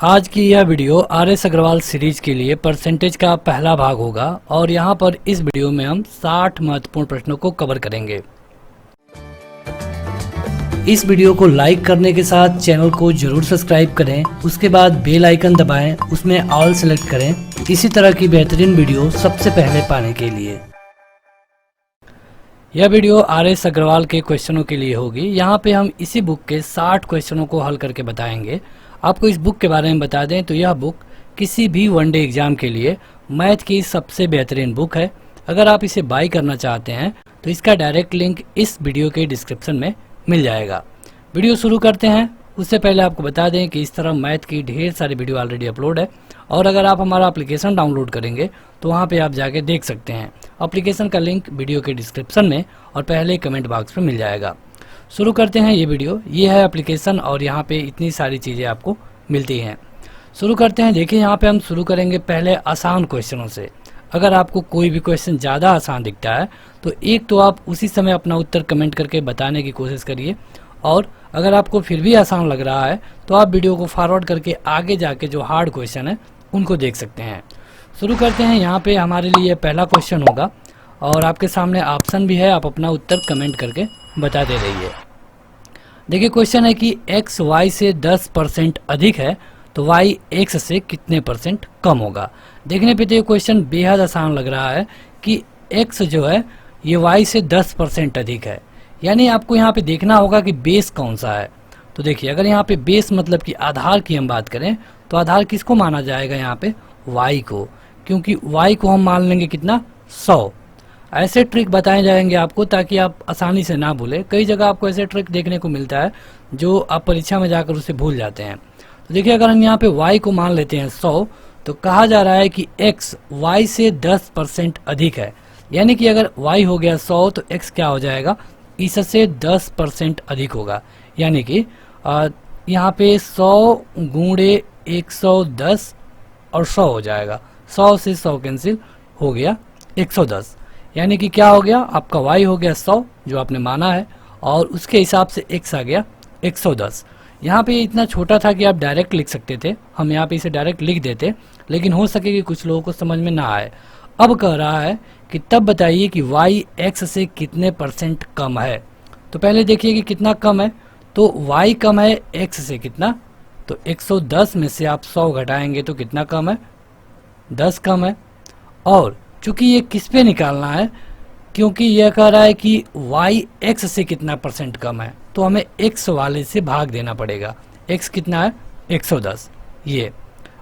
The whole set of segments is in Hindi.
आज की यह वीडियो आर.एस. अग्रवाल सीरीज के लिए परसेंटेज का पहला भाग होगा और यहाँ पर इस वीडियो में हम 60 महत्वपूर्ण प्रश्नों को कवर करेंगे। इस वीडियो को लाइक करने के साथ चैनल को जरूर सब्सक्राइब करें, उसके बाद बेल आइकन दबाएं, उसमें ऑल सेलेक्ट करें इसी तरह की बेहतरीन वीडियो सबसे पहले पाने के लिए। यह वीडियो आर.एस. अग्रवाल के क्वेश्चनों के लिए होगी। यहाँ पे हम इसी बुक के 60 क्वेश्चनों को हल करके बताएंगे। आपको इस बुक के बारे में बता दें तो यह बुक किसी भी वनडे एग्जाम के लिए मैथ की सबसे बेहतरीन बुक है। अगर आप इसे बाई करना चाहते हैं तो इसका डायरेक्ट लिंक इस वीडियो के डिस्क्रिप्शन में मिल जाएगा। वीडियो शुरू करते हैं। उससे पहले आपको बता दें कि इस तरह मैथ की ढेर सारी वीडियो ऑलरेडी अपलोड है और अगर आप हमारा एप्लीकेशन डाउनलोड करेंगे तो वहाँ पे आप जाके देख सकते हैं। एप्लीकेशन का लिंक वीडियो के डिस्क्रिप्शन में और पहले कमेंट बॉक्स में मिल जाएगा। शुरू करते हैं ये वीडियो। ये है एप्लीकेशन और यहाँ पे इतनी सारी चीज़ें आपको मिलती हैं। शुरू करते हैं। देखिए यहाँ पे हम शुरू करेंगे पहले आसान क्वेश्चनों से। अगर आपको कोई भी क्वेश्चन ज़्यादा आसान दिखता है तो एक तो आप उसी समय अपना उत्तर कमेंट करके बताने की कोशिश करिए और अगर आपको फिर भी आसान लग रहा है तो आप वीडियो को फॉरवर्ड करके आगे जाके जो हार्ड क्वेश्चन है उनको देख सकते हैं। शुरू करते हैं। यहाँ पे हमारे लिए पहला क्वेश्चन होगा और आपके सामने ऑप्शन भी है, आप अपना उत्तर कमेंट करके बताते रहिए। देखिए क्वेश्चन है कि x y से 10% अधिक है तो y x से कितने परसेंट कम होगा। देखने पे तो ये क्वेश्चन बेहद आसान लग रहा है कि x जो है ये y से 10% अधिक है, यानी आपको यहाँ पे देखना होगा कि बेस कौन सा है। तो देखिए अगर यहाँ पे बेस मतलब कि आधार की हम बात करें तो आधार किसको माना जाएगा, यहाँ पे y को, क्योंकि y को हम मान लेंगे कितना 100। ऐसे ट्रिक बताए जाएंगे आपको ताकि आप आसानी से ना भूलें। कई जगह आपको ऐसे ट्रिक देखने को मिलता है जो आप परीक्षा में जाकर उसे भूल जाते हैं। तो देखिए अगर हम यहाँ पे y को मान लेते हैं 100 तो कहा जा रहा है कि x y से 10% अधिक है, यानी कि अगर y हो गया 100 तो x क्या हो जाएगा, इससे 10% अधिक होगा। यानी कि यहाँ पे 100 गुणे 110 और 100 हो जाएगा। 100 से 100 कैंसिल हो गया 110, यानी कि क्या हो गया, आपका y हो गया 100 जो आपने माना है और उसके हिसाब से x आ गया 110। यहाँ पे इतना छोटा था कि आप डायरेक्ट लिख सकते थे, हम यहाँ पे इसे डायरेक्ट लिख देते, लेकिन हो सके कि कुछ लोगों को समझ में ना आए। अब कह रहा है कि तब बताइए कि y x से कितने परसेंट कम है। तो पहले देखिए कि कितना कम है, तो y कम है x से कितना, तो 110 में से आप 100 घटाएंगे तो कितना कम है, 10 कम है। और चूंकि ये किस पे निकालना है, क्योंकि यह कह रहा है कि y x से कितना परसेंट कम है तो हमें x वाले से भाग देना पड़ेगा। x कितना है 110 ये,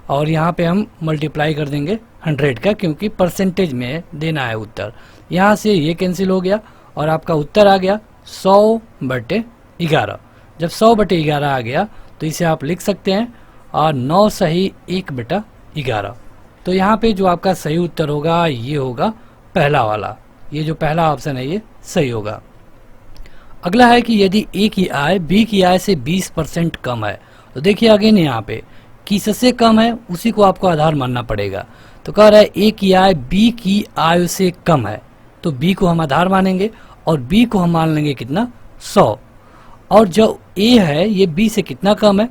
और यहाँ पे हम मल्टीप्लाई कर देंगे 100 का, क्योंकि परसेंटेज में देना है उत्तर। यहाँ से ये कैंसिल हो गया और आपका उत्तर आ गया 100/11। जब 100/11 आ गया तो इसे आप लिख सकते हैं और 9 सही 1/11। तो यहाँ पे जो आपका सही उत्तर होगा ये होगा पहला वाला, ये जो पहला ऑप्शन है ये सही होगा। अगला है कि यदि A की आय B की आय से 20% कम है, तो देखिए अगेन यहाँ पे किससे कम है उसी को आपको आधार मानना पड़ेगा। तो कह रहा है A की आय B की आय से कम है तो B को हम आधार मानेंगे और B को हम मान लेंगे कितना 100, और जो A है ये B से कितना कम है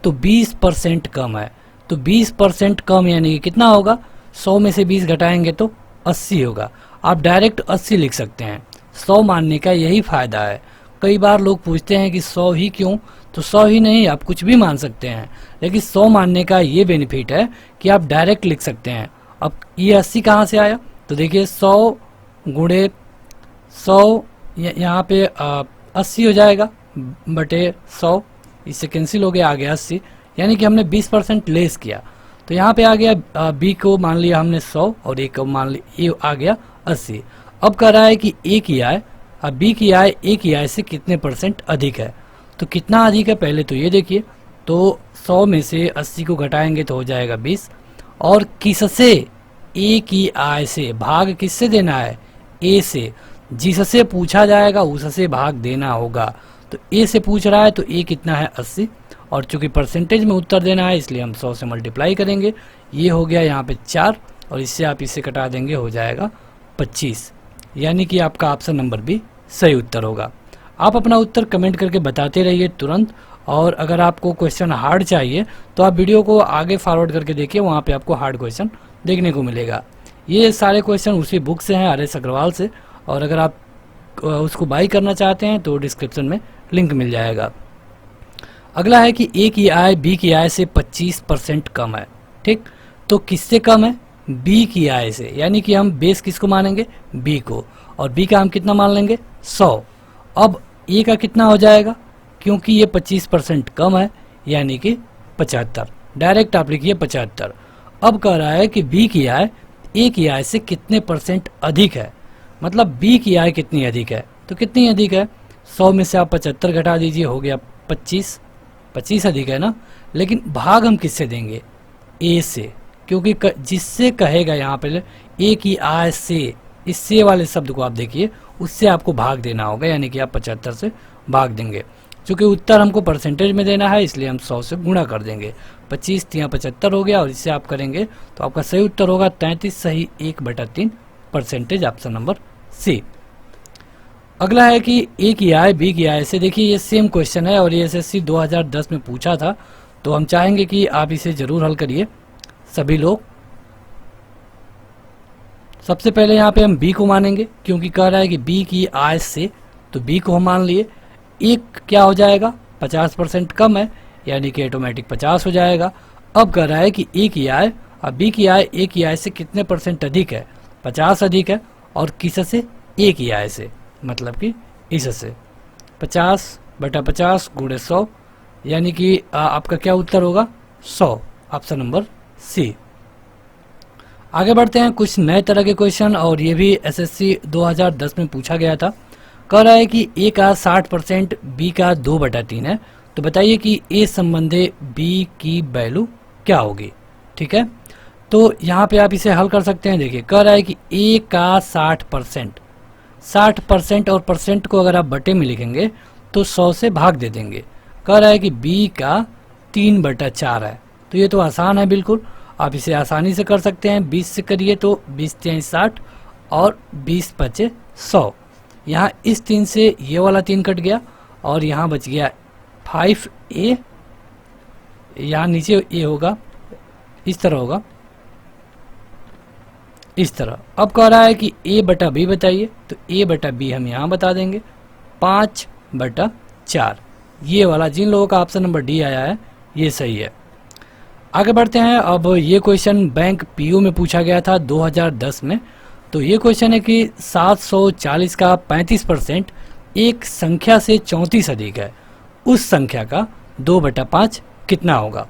तो 20% कम है। तो 20% कम यानी कि कितना होगा, 100 में से 20 घटाएंगे तो 80 होगा। आप डायरेक्ट 80 लिख सकते हैं। 100 मानने का यही फायदा है। कई बार लोग पूछते हैं कि 100 ही क्यों, तो 100 ही नहीं, आप कुछ भी मान सकते हैं, लेकिन 100 मानने का ये बेनिफिट है कि आप डायरेक्ट लिख सकते हैं। अब ये 80 कहाँ से आया, तो देखिए 100 गुणे 100 यहाँ पे 80 हो जाएगा बटे 100, इससे कैंसिल हो गया, आ गया 80, यानी कि हमने 20% लेस किया। तो यहाँ पे आ गया B को मान लिया हमने 100 और A को मान लिया, A आ गया 80। अब कह रहा है कि A की आय B की आय A की आय से कितने परसेंट अधिक है। तो कितना अधिक है पहले तो ये देखिए, तो 100 में से 80 को घटाएंगे तो हो जाएगा 20, और किससे A की आय से, भाग किससे देना है A से, जिससे पूछा जाएगा उससे भाग देना होगा। तो A से पूछ रहा है तो A कितना है 80, और चूंकि परसेंटेज में उत्तर देना है इसलिए हम 100 से मल्टीप्लाई करेंगे। ये हो गया यहाँ पे 4 और इससे आप इसे कटा देंगे, हो जाएगा 25, यानी कि आपका ऑप्शन नंबर भी सही उत्तर होगा। आप अपना उत्तर कमेंट करके बताते रहिए तुरंत, और अगर आपको क्वेश्चन हार्ड चाहिए तो आप वीडियो को आगे फॉरवर्ड करके देखिए, वहाँ पे आपको हार्ड क्वेश्चन देखने को मिलेगा। ये सारे क्वेश्चन उसी बुक से हैं, आर.एस. अग्रवाल से, और अगर आप उसको बाई करना चाहते हैं तो डिस्क्रिप्शन में लिंक मिल जाएगा। अगला है कि ए की आय बी की आय से 25% कम है। ठीक, तो किससे कम है? बी की आय से, यानी कि हम बेस किसको मानेंगे? बी को, और बी का हम कितना मान लेंगे? 100। अब ए का कितना हो जाएगा? क्योंकि ये 25% कम है, यानी कि 75। डायरेक्ट आप लिखिए 75। अब कह रहा है कि बी की आय ए की आय से कितने % अधिक है, मतलब बी की आय कितनी अधिक है, तो कितनी अधिक है? 100 में से आप 75 घटा दीजिए, हो गया 25। 25 अधिक है ना, लेकिन भाग हम किससे देंगे? ए से, क्योंकि जिससे कहेगा यहाँ पे ए की आय से, इस से वाले शब्द को आप देखिए, उससे आपको भाग देना होगा, यानी कि आप 75 से भाग देंगे। चूँकि उत्तर हमको परसेंटेज में देना है, इसलिए हम 100 से गुणा कर देंगे। 25 तिया 75 हो गया, और इससे आप करेंगे तो आपका सही उत्तर होगा 33 सही 1/3%, ऑप्शन नंबर सी। अगला है कि ए की आय बी की आय से, देखिए ये सेम क्वेश्चन है और ये एसएससी 2010 में पूछा था, तो हम चाहेंगे कि आप इसे जरूर हल करिए सभी लोग। सबसे पहले यहाँ पे हम बी को मानेंगे, क्योंकि कह रहा है कि बी की आय से, तो बी को हम मान लिए। एक क्या हो जाएगा? 50% कम है, यानी कि ऑटोमेटिक 50 हो जाएगा। अब कह रहा है कि ए की आय और बी की आय ए की आय से कितने % अधिक है? 50 अधिक है, और किससे? ए की आय से, मतलब कि इससे 50/50 गुणे 100, यानी कि आपका क्या उत्तर होगा? 100, ऑप्शन नंबर सी। आगे बढ़ते हैं, कुछ नए तरह के क्वेश्चन, और ये भी एसएससी 2010 में पूछा गया था। कह रहा है कि ए का 60%, बी का 2/3 है, तो बताइए कि ए संबंधे बी की वैल्यू क्या होगी। ठीक है, तो यहाँ पे आप इसे हल कर सकते हैं। देखिए कह रहा है कि ए का 60%, 60% और परसेंट को अगर आप बटे में लिखेंगे तो 100 से भाग दे देंगे। कह रहा है कि बी का 3/4 है, तो ये तो आसान है बिल्कुल, आप इसे आसानी से कर सकते हैं। 20 से करिए तो 20 × 60 और 20 × 5 100। यहाँ इस 3 से ये वाला 3 कट गया, और यहाँ बच गया 5a, यहाँ नीचे ए होगा, इस तरह होगा, इस तरह। अब कह रहा है कि a/b बताइए, तो a/b हम यहाँ बता देंगे 5/4। ये वाला जिन लोगों का ऑप्शन नंबर डी आया है ये सही है। आगे बढ़ते हैं। अब ये क्वेश्चन बैंक पीयू में पूछा गया था 2010 में। तो ये क्वेश्चन है कि 740 का 35% एक संख्या से 34 अधिक है, उस संख्या का 2/5 कितना होगा।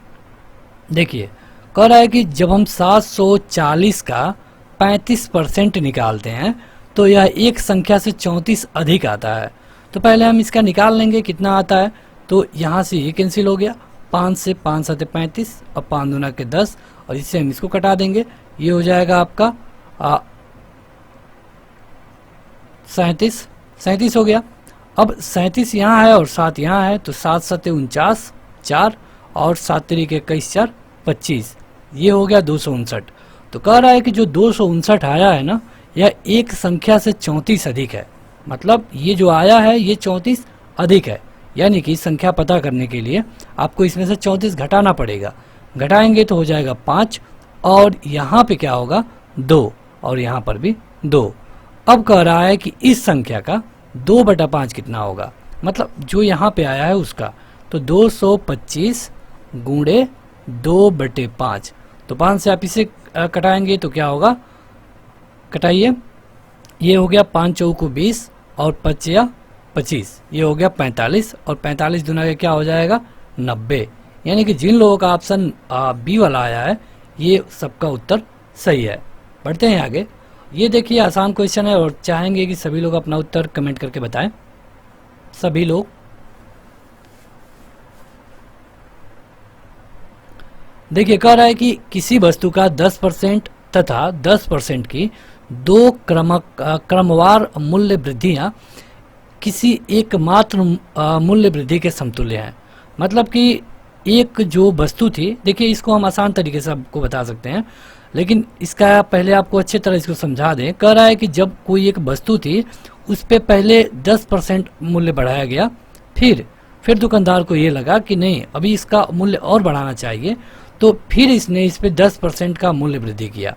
देखिए कह रहा है कि जब हम 740 का 35% निकालते हैं तो यह एक संख्या से 34 अधिक आता है। तो पहले हम इसका निकाल लेंगे कितना आता है। तो यहाँ से ये कैंसिल हो गया, 5 से 5 7 35 और 5 दूना के 10, और इससे हम इसको कटा देंगे। ये हो जाएगा आपका 37 हो गया। अब 37 यहाँ है और 7 यहाँ है, तो 7 7 49 4 और 7 3 21 4 25, ये हो गया 259। तो कह रहा है कि जो 259 आया है ना, यह एक संख्या से 34 अधिक है। मतलब ये जो आया है ये 34 अधिक है, यानी कि संख्या पता करने के लिए आपको इसमें से 34 घटाना पड़ेगा। घटाएंगे तो हो जाएगा 5, और यहाँ पे क्या होगा 2, और यहाँ पर भी 2। अब कह रहा है कि इस संख्या का 2/5 कितना होगा, मतलब जो यहाँ पे आया है उसका। तो 225 गुणे 2/5, तो 5 से आप इसे कटाएंगे तो क्या होगा, कटाइए, ये हो गया 5 चौको 20 और 5 या 25, ये हो गया 45, और 45 दूना के क्या हो जाएगा 90। यानी कि जिन लोगों का ऑप्शन बी वाला आया है ये सबका उत्तर सही है। बढ़ते हैं आगे। ये देखिए आसान क्वेश्चन है, और चाहेंगे कि सभी लोग अपना उत्तर कमेंट करके बताएं। सभी लोग देखिए कह रहा है कि किसी वस्तु का 10% तथा 10% की दो क्रमवार मूल्य वृद्धियां किसी एकमात्र मूल्य वृद्धि के समतुल्य हैं। मतलब कि एक जो वस्तु थी, देखिए इसको हम आसान तरीके से आपको बता सकते हैं, लेकिन इसका पहले आपको अच्छे तरह इसको समझा दें। कह रहा है कि जब कोई एक वस्तु थी उस पे पहले 10% मूल्य बढ़ाया गया, फिर फिर दुकानदार को ये लगा कि नहीं, अभी इसका मूल्य और बढ़ाना चाहिए, तो फिर इसने इस पे 10% का मूल्य वृद्धि किया।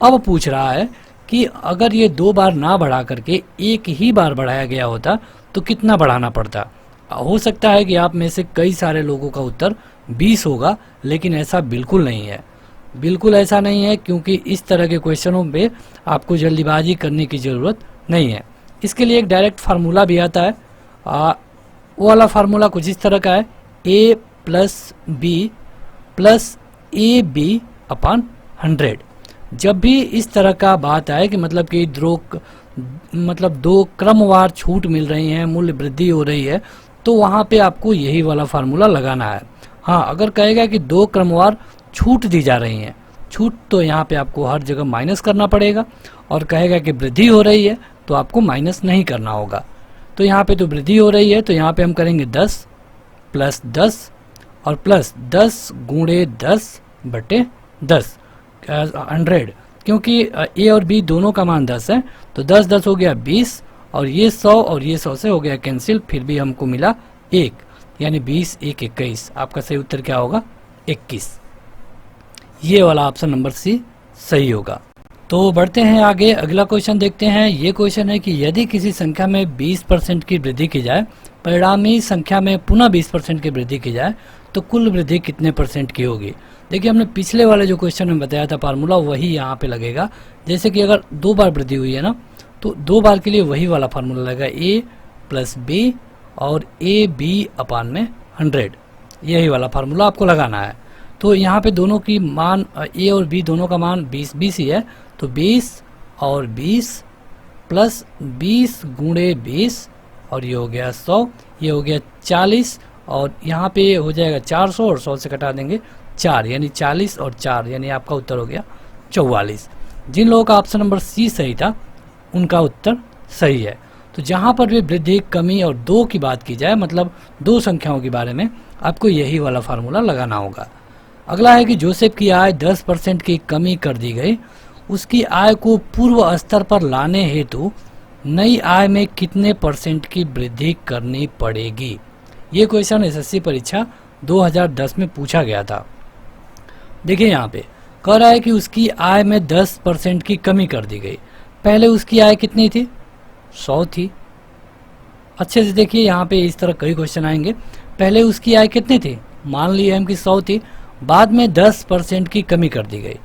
अब पूछ रहा है कि अगर ये 2 बार ना बढ़ा करके एक ही बार बढ़ाया गया होता तो कितना बढ़ाना पड़ता। हो सकता है कि आप में से कई सारे लोगों का उत्तर 20 होगा, लेकिन ऐसा बिल्कुल नहीं है, बिल्कुल ऐसा नहीं है, क्योंकि इस तरह के क्वेश्चनों में आपको जल्दीबाजी करने की ज़रूरत नहीं है। इसके लिए एक डायरेक्ट फार्मूला भी आता है। वो वाला फार्मूला कुछ इस तरह का है, a + b + ab/100। जब भी इस तरह का बात आए कि मतलब कि दो क्रमवार छूट मिल रही हैं, मूल्य वृद्धि हो रही है, तो वहाँ पे आपको यही वाला फार्मूला लगाना है। हाँ, अगर कहेगा कि 2 क्रमवार छूट दी जा रही हैं, छूट, तो यहाँ पे आपको हर जगह माइनस करना पड़ेगा, और कहेगा कि वृद्धि हो रही है तो आपको माइनस नहीं करना होगा। तो यहाँ पे तो वृद्धि हो रही है, तो यहाँ पे हम करेंगे 10 + 10 और प्लस 10 × 10/10 100, क्योंकि ए और बी दोनों का मान 10 है, तो 10 10 हो गया 20, और ये 100 और ये 100 से हो गया कैंसिल, फिर भी हमको मिला 1, यानी 20 1 21। आपका सही उत्तर क्या होगा? 21। ये वाला ऑप्शन नंबर सी सही होगा। तो बढ़ते हैं आगे, अगला क्वेश्चन देखते हैं। ये क्वेश्चन है कि यदि किसी संख्या में 20% की वृद्धि की जाए, परिणामी संख्या में पुनः 20% की वृद्धि की जाए, तो कुल वृद्धि कितने % की होगी। देखिए, हमने पिछले वाले जो क्वेश्चन में बताया था फार्मूला, वही यहाँ पे लगेगा। जैसे कि अगर 2 बार वृद्धि हुई है ना, तो 2 बार के लिए वही वाला फार्मूला लगेगा, a + b और ab/100। यही वाला फार्मूला आपको लगाना है। तो यहाँ पे दोनों की मान a और b दोनों का मान 20 ही है, तो 20 और 20 + 20 × 20, और ये हो गया 100, ये हो गया 40, और यहाँ पे हो जाएगा 400, और 100 से घटा देंगे 4, यानी 40 और 4, यानी आपका उत्तर हो गया 44। जिन लोगों का ऑप्शन नंबर सी सही था, उनका उत्तर सही है। तो जहाँ पर भी वृद्धि, कमी और 2 की बात की जाए, मतलब 2 संख्याओं के बारे में, आपको यही वाला फार्मूला लगाना होगा। अगला है कि जोसेफ की आय 10% की कमी कर दी गई, उसकी आय को पूर्व स्तर पर लाने हेतु नई आय में कितने % की वृद्धि करनी पड़ेगी। ये क्वेश्चन एसएससी परीक्षा 2010 में पूछा गया था। देखिए, यहाँ पे कह रहा है कि उसकी आय में 10% की कमी कर दी गई। पहले उसकी आय कितनी थी? 100 थी। अच्छे से देखिए, यहाँ पे इस तरह कई क्वेश्चन आएंगे। पहले उसकी आय कितनी थी? मान लिए हम कि 100 थी, बाद में 10% की कमी कर दी गई,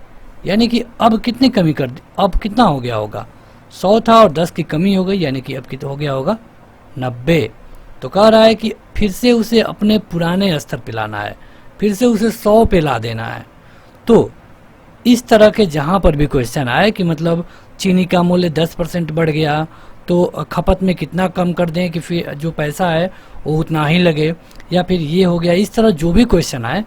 यानी कि अब कितनी कमी कर दी, अब कितना हो गया होगा? 100 था और 10 की कमी हो गई, यानी कि अब कितना हो गया होगा? 90। तो कह रहा है कि फिर से उसे अपने पुराने स्तर पे लाना है, फिर से उसे 100 पे ला देना है। तो इस तरह के जहाँ पर भी क्वेश्चन आए कि मतलब चीनी का मूल्य 10% बढ़ गया, तो खपत में कितना कम कर दें कि फिर जो पैसा है वो उतना ही लगे, या फिर ये हो गया, इस तरह जो भी क्वेश्चन आए,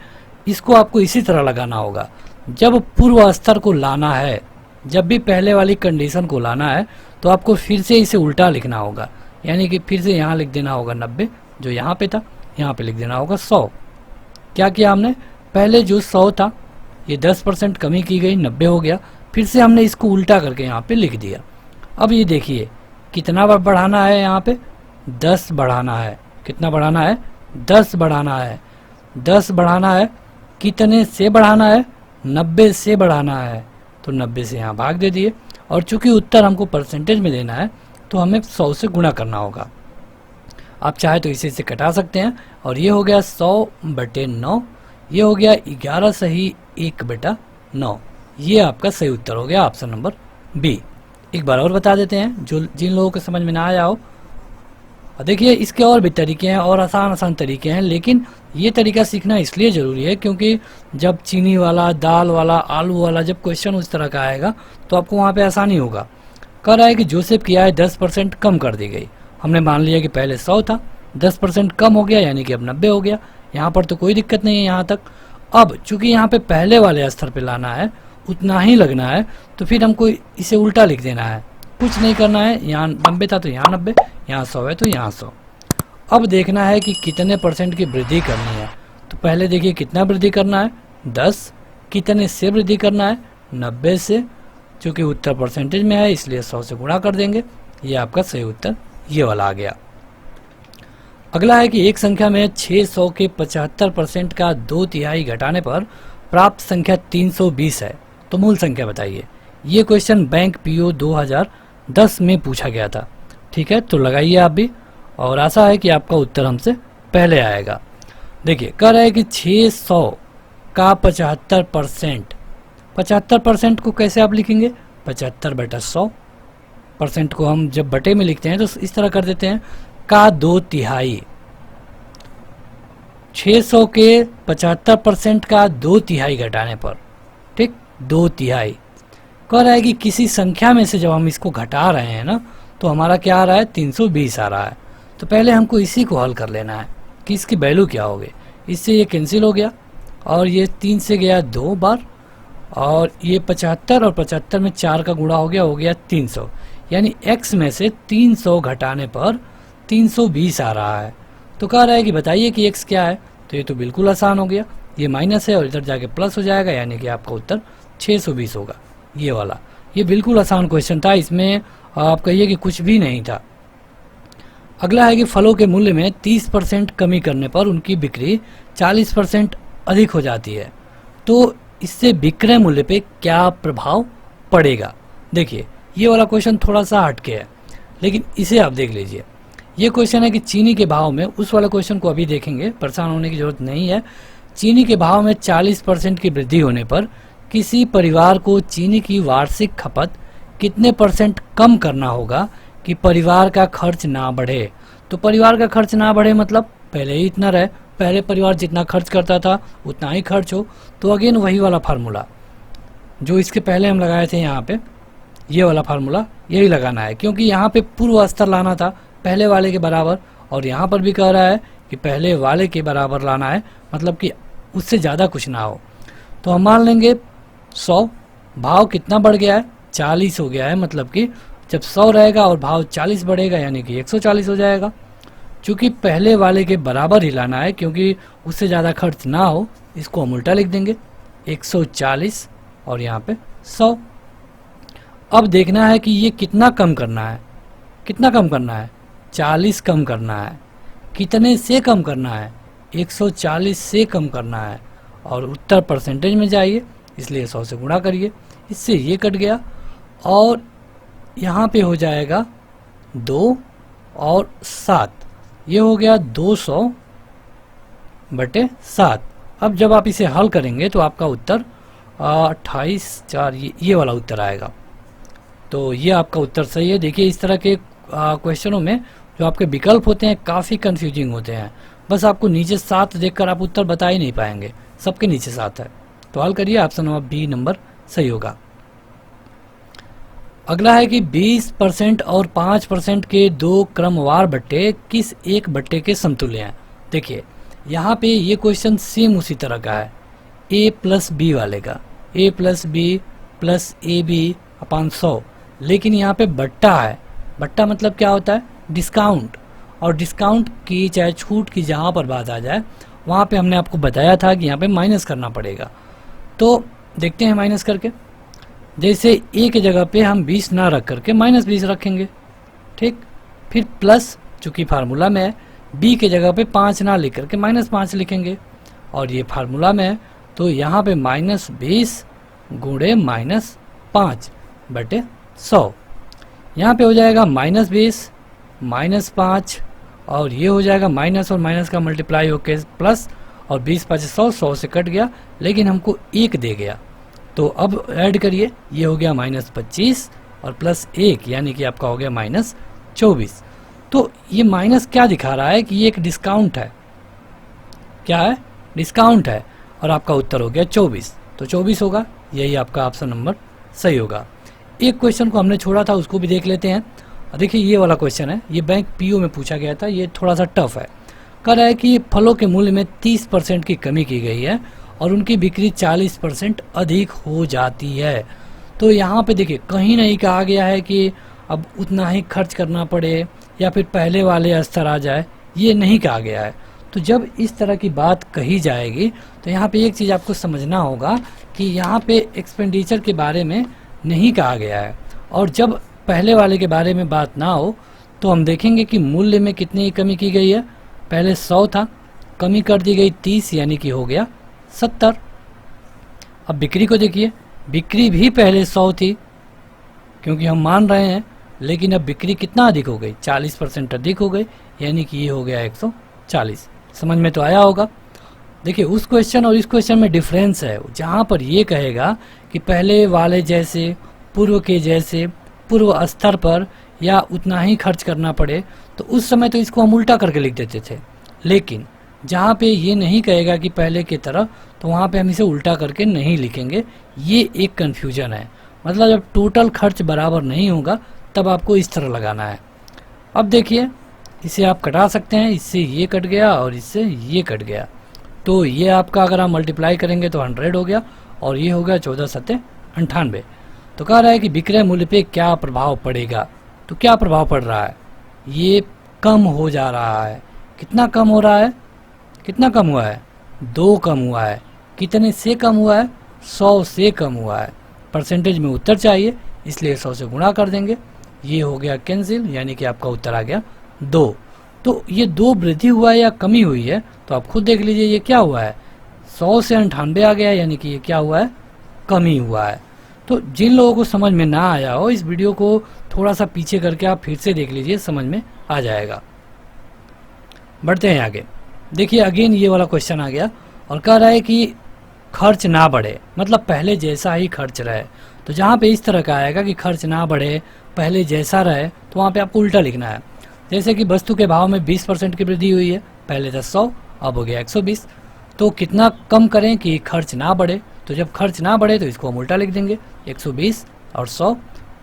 इसको आपको इसी तरह लगाना होगा। जब पूर्व स्तर को लाना है, जब भी पहले वाली कंडीशन को लाना है, तो आपको फिर से इसे उल्टा लिखना होगा, यानी कि फिर से यहाँ लिख देना होगा 90, जो यहाँ पे था, यहाँ पे लिख देना होगा 100। क्या किया हमने? पहले जो 100 था, ये 10% कमी की गई, 90 हो गया, फिर से हमने इसको उल्टा करके यहाँ पे लिख दिया। अब ये देखिए, कितना बढ़ाना है? यहाँ पे 10 बढ़ाना है। कितना बढ़ाना है? 10 बढ़ाना है। 10 बढ़ाना है, कितने से बढ़ाना है? 90 से बढ़ाना है। तो 90 से यहाँ भाग दे दिए, और चूंकि उत्तर हमको परसेंटेज में देना है, तो हमें 100 से गुणा करना होगा। आप चाहे तो इसे कटा सकते हैं, और ये हो गया 100/9, ये हो गया 11 सही 1/9। ये आपका सही उत्तर हो गया ऑप्शन नंबर बी। एक बार और बता देते हैं, जो जिन लोगों को समझ में ना आया हो। देखिए, इसके और भी तरीके हैं, और आसान तरीके हैं, लेकिन ये तरीका सीखना इसलिए ज़रूरी है क्योंकि जब चीनी वाला, दाल वाला, आलू वाला जब क्वेश्चन उस तरह का आएगा, तो आपको वहाँ पे आसानी होगा। कह रहा है कि जोसेफ की आय 10% कम कर दी गई। हमने मान लिया कि पहले 100 था, 10% कम हो गया, यानी कि अब 90 हो गया। यहाँ पर तो कोई दिक्कत नहीं है यहाँ तक। अब चूंकि यहाँ पे पहले वाले स्तर पे लाना है, उतना ही लगना है, तो फिर हमको इसे उल्टा लिख देना है, कुछ नहीं करना है। यहाँ 90 था तो यहाँ 90, यहाँ 100 है तो यहाँ 100। अब देखना है कि कितने % की वृद्धि करनी है। तो पहले देखिए कितना वृद्धि करना है? 10। कितने से वृद्धि करना है? 90 से। चूँकि उत्तर परसेंटेज में है, इसलिए 100 से गुणा कर देंगे। ये आपका सही उत्तर ये वाला आ गया। अगला है कि एक संख्या में 600 के 75% का 2/3 घटाने पर प्राप्त संख्या 320 है, तो मूल संख्या बताइए। ये क्वेश्चन बैंक पीओ 2010 में पूछा गया था। ठीक है, तो लगाइए आप भी, और आशा है कि आपका उत्तर हमसे पहले आएगा। देखिए, कह रहा है कि 600 का 75%, 75% को कैसे आप लिखेंगे? 75/100। % को हम जब बटे में लिखते हैं तो इस तरह कर देते हैं, का 2/3। 600 के 75% का 2/3 घटाने पर, ठीक, 2/3 कह रहा है कि किसी संख्या में से जब हम इसको घटा रहे हैं ना, तो हमारा क्या आ रहा है? 320 आ रहा है। तो पहले हमको इसी को हल कर लेना है कि इसकी वैल्यू क्या होगी। इससे ये कैंसिल हो गया और ये 3 से गया 2 बार, और ये 75 और 75 में 4 का गुणा हो गया 300। यानी x में से 300 घटाने पर 320 आ रहा है। तो कह रहा है कि बताइए कि x क्या है। तो ये तो बिल्कुल आसान हो गया, ये माइनस है और इधर जाके प्लस हो जाएगा, यानी कि आपका उत्तर 620 होगा, ये वाला। ये बिल्कुल आसान क्वेश्चन था, इसमें आप कहिए कि कुछ भी नहीं था। अगला है कि फलों के मूल्य में 30% कमी करने पर उनकी बिक्री 40% अधिक हो जाती है, तो इससे विक्रय मूल्य पे क्या प्रभाव पड़ेगा। देखिए, ये वाला क्वेश्चन थोड़ा सा हटके है, लेकिन इसे आप देख लीजिए। ये क्वेश्चन है कि चीनी के भाव में, उस वाला क्वेश्चन को अभी देखेंगे, परेशान होने की जरूरत नहीं है। चीनी के भाव में 40% की वृद्धि होने पर किसी परिवार को चीनी की वार्षिक खपत कितने % कम करना होगा कि परिवार का खर्च ना बढ़े। तो परिवार का खर्च ना बढ़े मतलब पहले ही इतना रहे, पहले परिवार जितना खर्च करता था उतना ही खर्च हो। तो अगेन वही वाला फार्मूला जो इसके पहले हम लगाए थे, यहाँ पे ये वाला फार्मूला यही लगाना है, क्योंकि यहाँ पे पूर्व स्तर लाना था पहले वाले के बराबर, और यहाँ पर भी कह रहा है कि पहले वाले के बराबर लाना है, मतलब कि उससे ज़्यादा कुछ ना हो। तो हम मान लेंगे 100, भाव कितना बढ़ गया है? 40 हो गया है, मतलब कि जब 100 रहेगा और भाव 40 बढ़ेगा यानी कि 140 हो जाएगा। चूँकि पहले वाले के बराबर ही लाना है, क्योंकि उससे ज़्यादा खर्च ना हो, इसको हम उल्टा लिख देंगे, 140 और यहाँ पे 100। अब देखना है कि ये कितना कम करना है, कितना कम करना है? 40 कम करना है। कितने से कम करना है? 140 से कम करना है, और उत्तर परसेंटेज में जाइए, इसलिए 100 से गुणा करिए, इससे ये कट गया, और यहाँ पे हो जाएगा 2 और 7, ये हो गया 200/7। अब जब आप इसे हल करेंगे तो आपका उत्तर 28/4 ये वाला उत्तर आएगा। तो ये आपका उत्तर सही है। देखिए, इस तरह के क्वेश्चनों में जो आपके विकल्प होते हैं काफ़ी कंफ्यूजिंग होते हैं, बस आपको नीचे 7 देखकर आप उत्तर बता ही नहीं पाएंगे, सबके नीचे 7 है। तो हल करिए, ऑप्शन नंबर बी नंबर सही होगा। अगला है कि 20% और 5% के 2 क्रमवार बट्टे किस एक बट्टे के समतुल्य हैं। देखिए, यहाँ पे ये क्वेश्चन सेम उसी तरह का है, a + b वाले का, a + b + ab/100, लेकिन यहाँ पे बट्टा है। बट्टा मतलब क्या होता है? डिस्काउंट। और डिस्काउंट की चाहे छूट की जहाँ पर बात आ जाए, वहाँ पे हमने आपको बताया था कि यहाँ पे माइनस करना पड़ेगा। तो देखते हैं माइनस करके। जैसे a के जगह पे हम 20 ना रख करके -20 रखेंगे, ठीक। फिर प्लस, चूँकि फार्मूला में है, b के जगह पे 5 ना लिख करके -5 लिखेंगे, और ये फार्मूला में है, तो यहाँ पे -20 गुणे -5/100। यहाँ पे हो जाएगा -20 -5, और ये हो जाएगा माइनस और माइनस का मल्टीप्लाई होके प्लस, और 20×5 100, 100 से कट गया, लेकिन हमको 1 दे गया। तो अब ऐड करिए, ये हो गया -25 और +1, यानी कि आपका हो गया -24। तो ये माइनस क्या दिखा रहा है कि ये एक डिस्काउंट है। क्या है? डिस्काउंट है, और आपका उत्तर हो गया 24। तो 24 होगा, यही आपका ऑप्शन नंबर सही होगा। एक क्वेश्चन को हमने छोड़ा था, उसको भी देख लेते हैं। देखिए, ये वाला क्वेश्चन है, ये बैंक पीओ में पूछा गया था, ये थोड़ा सा टफ है। कह रहा है कि फलों के मूल्य में 30% की कमी की गई है और उनकी बिक्री 40% अधिक हो जाती है। तो यहाँ पे देखिए, कहीं नहीं कहा गया है कि अब उतना ही खर्च करना पड़े या फिर पहले वाले स्तर आ जाए, ये नहीं कहा गया है। तो जब इस तरह की बात कही जाएगी तो यहाँ पे एक चीज़ आपको समझना होगा कि यहाँ पे एक्सपेंडिचर के बारे में नहीं कहा गया है, और जब पहले वाले के बारे में बात ना हो तो हम देखेंगे कि मूल्य में कितनी कमी की गई है, पहले 100 था, कमी कर दी गई 30 यानी कि हो गया 70। अब बिक्री को देखिए, बिक्री भी पहले 100 थी क्योंकि हम मान रहे हैं, लेकिन अब बिक्री कितना अधिक हो गई, 40% अधिक हो गई, यानी कि ये हो गया 140। समझ में तो आया होगा। देखिए उस क्वेश्चन और इस क्वेश्चन में डिफरेंस है, जहाँ पर ये कहेगा कि पहले वाले जैसे, पूर्व के जैसे, पूर्व स्तर पर या उतना ही खर्च करना पड़े, तो उस समय तो इसको हम उल्टा करके लिख देते थे। लेकिन जहाँ पे ये नहीं कहेगा कि पहले की तरह, तो वहाँ पे हम इसे उल्टा करके नहीं लिखेंगे। ये एक कन्फ्यूजन है। मतलब जब टोटल खर्च बराबर नहीं होगा तब आपको इस तरह लगाना है। अब देखिए इसे आप कटा सकते हैं, इससे ये कट गया और इससे ये कट गया, तो ये आपका अगर आप मल्टीप्लाई करेंगे तो 100 हो गया और ये हो गया 14 सत्ते 98। तो कह रहा है कि विक्रय मूल्य पे क्या प्रभाव पड़ेगा। तो क्या प्रभाव पड़ रहा है, ये कम हो जा रहा है। कितना कम हो रहा है, कितना कम हुआ है, 2 कम हुआ है। कितने से कम हुआ है, 100 से कम हुआ है। परसेंटेज में उत्तर चाहिए इसलिए 100 से गुणा कर देंगे, ये हो गया कैंसिल, यानी कि आपका उत्तर आ गया 2। तो ये 2 वृद्धि हुआ है या कमी हुई है, तो आप खुद देख लीजिए ये क्या हुआ है, 100 से 98 आ गया, यानी कि ये क्या हुआ है, कमी हुआ है। तो जिन लोगों को समझ में ना आया हो, इस वीडियो को थोड़ा सा पीछे करके आप फिर से देख लीजिए, समझ में आ जाएगा। बढ़ते हैं आगे। देखिए अगेन ये वाला क्वेश्चन आ गया और कह रहा है कि खर्च ना बढ़े, मतलब पहले जैसा ही खर्च रहे। तो जहाँ पे इस तरह का आएगा कि खर्च ना बढ़े, पहले जैसा रहे, तो वहाँ पे आपको उल्टा लिखना है। जैसे कि वस्तु के भाव में 20% की वृद्धि हुई है, पहले था 100, अब हो गया 120। तो कितना कम करें कि खर्च ना बढ़े, तो जब खर्च ना बढ़े तो इसको हम उल्टा लिख देंगे, 120 और 100।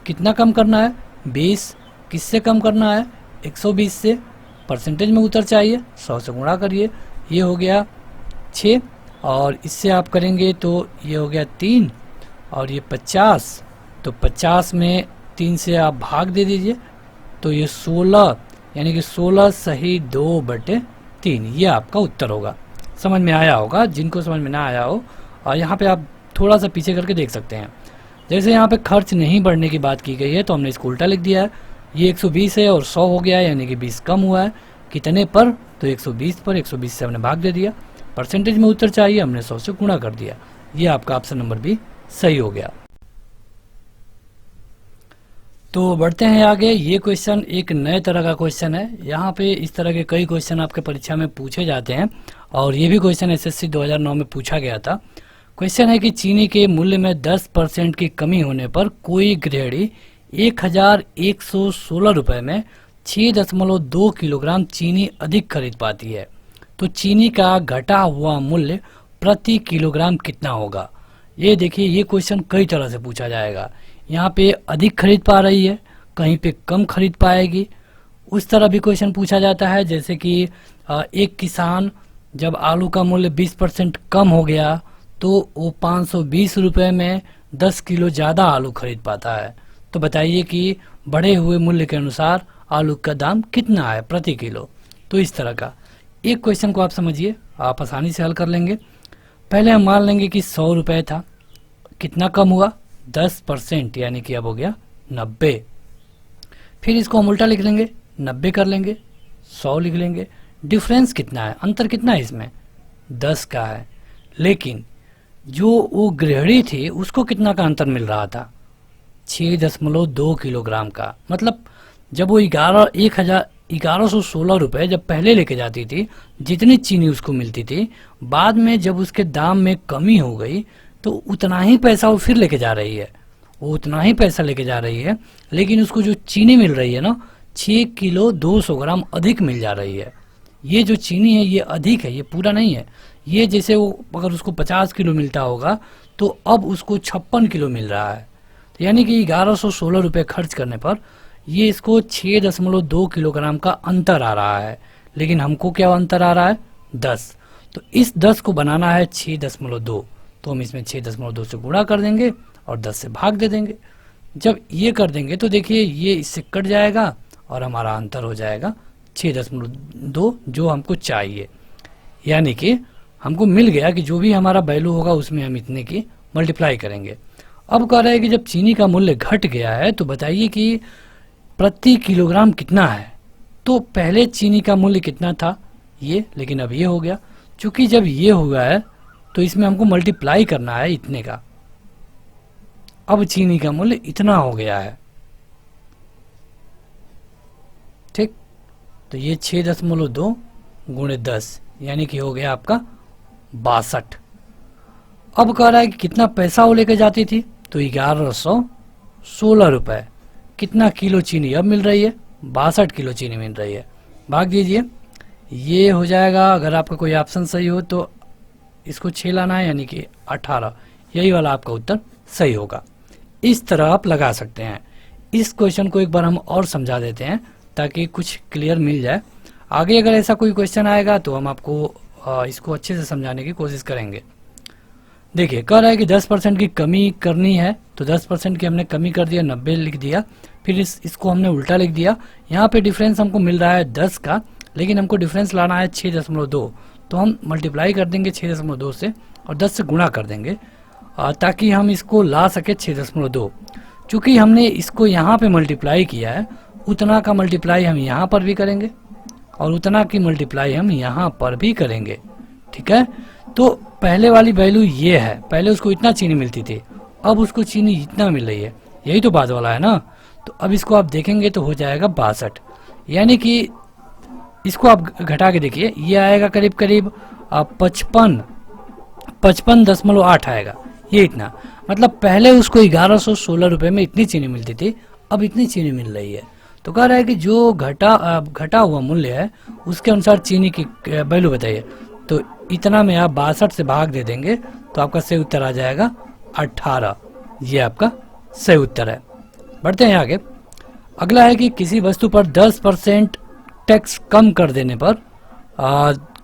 कितना कम करना है, 20। किससे कम करना है, 120 से। परसेंटेज में उत्तर चाहिए, 100 से गुणा करिए, ये हो गया 6 और इससे आप करेंगे तो ये हो गया 3 और ये 50। तो 50 में 3 से आप भाग दे दीजिए, तो ये 16, यानी कि 16 सही 2/3, ये आपका उत्तर होगा। समझ में आया होगा, जिनको समझ में ना आया हो। और यहाँ पे आप थोड़ा सा पीछे करके देख सकते हैं। जैसे यहाँ पे खर्च नहीं बढ़ने की बात की गई है, तो हमने इसको उल्टा लिख दिया है। ये 120 है और 100 हो गया है, यानी कि 20 कम हुआ है। कितने पर, तो 120 पर, 120 से हमने भाग दे दिया। परसेंटेज में उत्तर चाहिए, हमने 100 से गुणा कर दिया। ये आपका ऑप्शन नंबर भी सही हो गया। तो बढ़ते हैं आगे। ये क्वेश्चन एक नए तरह का क्वेश्चन है। यहाँ पे इस तरह के कई क्वेश्चन आपके परीक्षा में पूछे जाते हैं और ये भी क्वेश्चन एसएससी 2009 में पूछा गया था। क्वेश्चन है कि चीनी के मूल्य में 10% की कमी होने पर कोई गृहिणी 1116 रुपये में 6.2 किलोग्राम चीनी अधिक खरीद पाती है। तो चीनी का घटा हुआ मूल्य प्रति किलोग्राम कितना होगा। ये देखिए, ये क्वेश्चन कई तरह से पूछा जाएगा। यहाँ पे अधिक खरीद पा रही है, कहीं पे कम खरीद पाएगी। उस तरह भी क्वेश्चन पूछा जाता है, जैसे कि एक किसान जब आलू का मूल्य 20% कम हो गया तो वो 520 रुपये में 10 किलो ज़्यादा आलू खरीद पाता है। तो बताइए कि बढ़े हुए मूल्य के अनुसार आलू का दाम कितना है प्रति किलो। तो इस तरह का एक क्वेश्चन को आप समझिए, आप आसानी से हल कर लेंगे। पहले हम मान लेंगे कि 100 रुपये था, कितना कम हुआ, 10%, यानी कि अब हो गया 90। फिर इसको हम उल्टा लिख लेंगे, 90 कर लेंगे, 100 लिख लेंगे। डिफरेंस कितना है, अंतर कितना है इसमें, 10 का है। लेकिन जो वो गृहिणी थी उसको कितना का अंतर मिल रहा था, 6.2 किलोग्राम का। मतलब जब वो 1116 रुपये जब पहले लेके जाती थी, जितनी चीनी उसको मिलती थी, बाद में जब उसके दाम में कमी हो गई तो उतना ही पैसा वो फिर लेके जा रही है, वो उतना ही पैसा लेके जा रही है। लेकिन उसको जो चीनी मिल रही है ना, 6 किलो 200 ग्राम अधिक मिल जा रही है। ये जो चीनी है ये अधिक है, ये पूरा नहीं है। ये जैसे वो अगर उसको 50 किलो मिलता होगा तो अब उसको 56 किलो मिल रहा है। तो यानी कि 1116 रुपये खर्च करने पर ये इसको 6.2 किलोग्राम का अंतर आ रहा है। लेकिन हमको क्या अंतर आ रहा है, 10। तो इस 10 को बनाना है 6.2, तो हम इसमें 6.2 से गुणा कर देंगे और 10 से भाग दे देंगे। जब ये कर देंगे तो देखिए ये इससे कट जाएगा और हमारा अंतर हो जाएगा 6.2, जो हमको चाहिए। यानी कि हमको मिल गया कि जो भी हमारा वैल्यू होगा उसमें हम इतने की मल्टीप्लाई करेंगे। अब कह रहा है कि जब चीनी का मूल्य घट गया है तो बताइए कि प्रति किलोग्राम कितना है। तो पहले चीनी का मूल्य कितना था, ये, लेकिन अब ये हो गया। चूंकि जब ये हुआ है तो इसमें हमको मल्टीप्लाई करना है इतने का। अब चीनी का मूल्य इतना हो गया है, ठीक। तो ये 6.2 गुणे 10 यानी कि हो गया आपका 62। अब कह रहा है कि कितना पैसा वो लेकर जाती थी, तो 1116 रुपए। कितना किलो चीनी अब मिल रही है? 62 किलो चीनी मिल रही है। भाग दीजिए, ये हो जाएगा। अगर आपका कोई ऑप्शन सही हो तो इसको 6 लाना है, यानी कि 18। यही वाला आपका उत्तर सही होगा। इस तरह आप लगा सकते हैं। इस क्वेश्चन को एक बार हम और समझा देते हैं ताकि कुछ क्लियर मिल जाए। आगे अगर ऐसा कोई क्वेश्चन आएगा तो हम आपको इसको अच्छे से समझाने की कोशिश करेंगे। देखिए, कह रहा है कि 10% की कमी करनी है, तो 10% की हमने कमी कर दिया, 90 लिख दिया। फिर इसको हमने उल्टा लिख दिया। यहाँ पे डिफरेंस हमको मिल रहा है 10 का, लेकिन हमको डिफरेंस लाना है 6.2, तो हम मल्टीप्लाई कर देंगे 6.2 से और 10 से गुणा कर देंगे ताकि हम इसको ला सके 6.2। चूँकि हमने इसको यहाँ पे मल्टीप्लाई किया है, उतना का मल्टीप्लाई हम यहाँ पर भी करेंगे और उतना की मल्टीप्लाई हम यहाँ पर भी करेंगे, ठीक है। तो पहले वाली वैल्यू ये है, पहले उसको इतना चीनी मिलती थी, अब उसको चीनी इतना मिल रही है, यही तो बाद वाला है ना। तो अब इसको आप देखेंगे तो हो जाएगा 62, यानी कि इसको आप घटा के देखिए, ये आएगा करीब करीब 55.8 आएगा, ये इतना। मतलब पहले उसको 1116 रुपये में इतनी चीनी मिलती थी, अब इतनी चीनी मिल रही है। तो कह रहा है कि जो घटा हुआ मूल्य है उसके अनुसार चीनी की वैल्यू बताइए। तो इतना में आप 62 से भाग दे देंगे तो आपका सही उत्तर आ जाएगा 18। ये आपका सही उत्तर है। बढ़ते हैं आगे। अगला है कि किसी वस्तु पर 10% टैक्स कम कर देने पर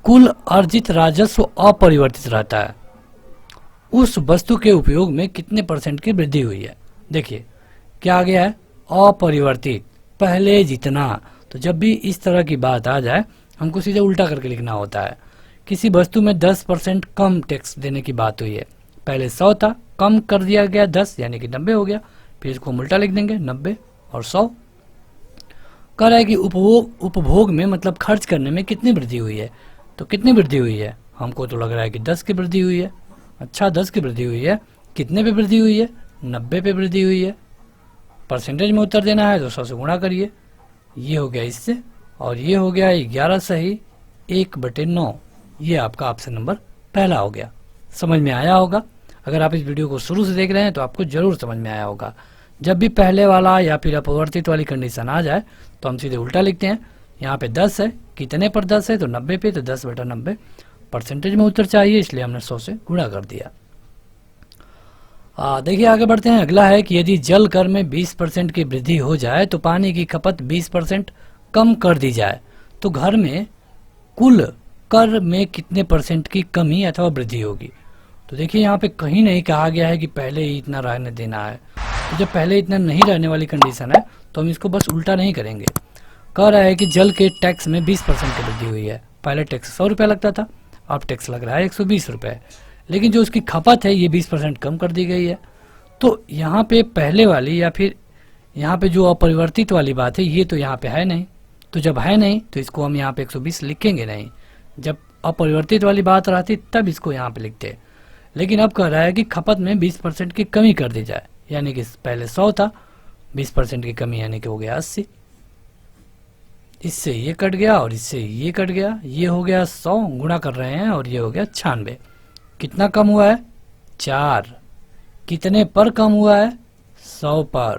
कुल अर्जित राजस्व अपरिवर्तित रहता है। उस वस्तु के उपयोग में कितने % की वृद्धि हुई है? देखिए क्या आ गया है, अपरिवर्तित, पहले जितना। तो जब भी इस तरह की बात आ जाए हमको सीधे उल्टा करके लिखना होता है। किसी वस्तु में 10% कम टैक्स देने की बात हुई है। पहले 100 था, कम कर दिया गया 10 यानी कि 90 हो गया। फिर इसको हम उल्टा लिख देंगे, 90 और 100। कह रहा है कि उपभोग में मतलब खर्च करने में कितनी वृद्धि हुई है। तो कितनी वृद्धि हुई है? हमको तो लग रहा है कि 10 की वृद्धि हुई है। अच्छा, 10 की वृद्धि हुई है। कितने पे वृद्धि हुई है? 90 पे वृद्धि हुई है। परसेंटेज में उत्तर देना है तो 100 से गुणा करिए। ये हो गया इससे, और ये हो गया 11 सही 1/9। ये आपका ऑप्शन नंबर पहला हो गया। समझ में आया होगा। अगर आप इस वीडियो को शुरू से देख रहे हैं तो आपको जरूर समझ में आया होगा। जब भी पहले वाला या फिर अपरिवर्तित वाली कंडीशन आ जाए तो हम सीधे उल्टा लिखते हैं। यहाँ पे 10 है, कितने पर 10 है? तो 90 पे, तो 10/90। परसेंटेज में उत्तर चाहिए इसलिए हमने 100 से गुणा कर दिया। देखिए आगे बढ़ते हैं। अगला है कि यदि जल कर में 20% की वृद्धि हो जाए तो पानी की खपत 20% कम कर दी जाए तो घर में कुल कर में कितने % की कमी अथवा वृद्धि होगी। तो देखिए यहाँ पे कहीं नहीं कहा गया है कि पहले ही इतना रहने देना है। तो जब पहले इतना नहीं रहने वाली कंडीशन है तो हम इसको बस उल्टा नहीं करेंगे। कह रहा है कि जल के टैक्स में 20% की वृद्धि हुई है। पहले टैक्स 100 रुपये लगता था, अब टैक्स लग रहा है 120 रुपये, लेकिन जो उसकी खपत है ये 20% कम कर दी गई है। तो यहाँ पे पहले वाली या फिर यहाँ पे जो अपरिवर्तित वाली बात है ये तो यहाँ पे है नहीं। तो जब है नहीं तो इसको हम यहाँ पे 120 लिखेंगे नहीं। जब अपरिवर्तित वाली बात रहती तब इसको यहाँ पे लिखते। लेकिन अब कह रहा है कि खपत में 20% की कमी कर दी जाए, यानी कि पहले 100 था, 20% की कमी यानी कि हो गया 80। इससे ये कट गया और इससे ये कट गया, ये हो गया 100, गुणा कर रहे हैं, और ये हो गया 96। कितना कम हुआ है? 4। कितने पर कम हुआ है? 100 पर।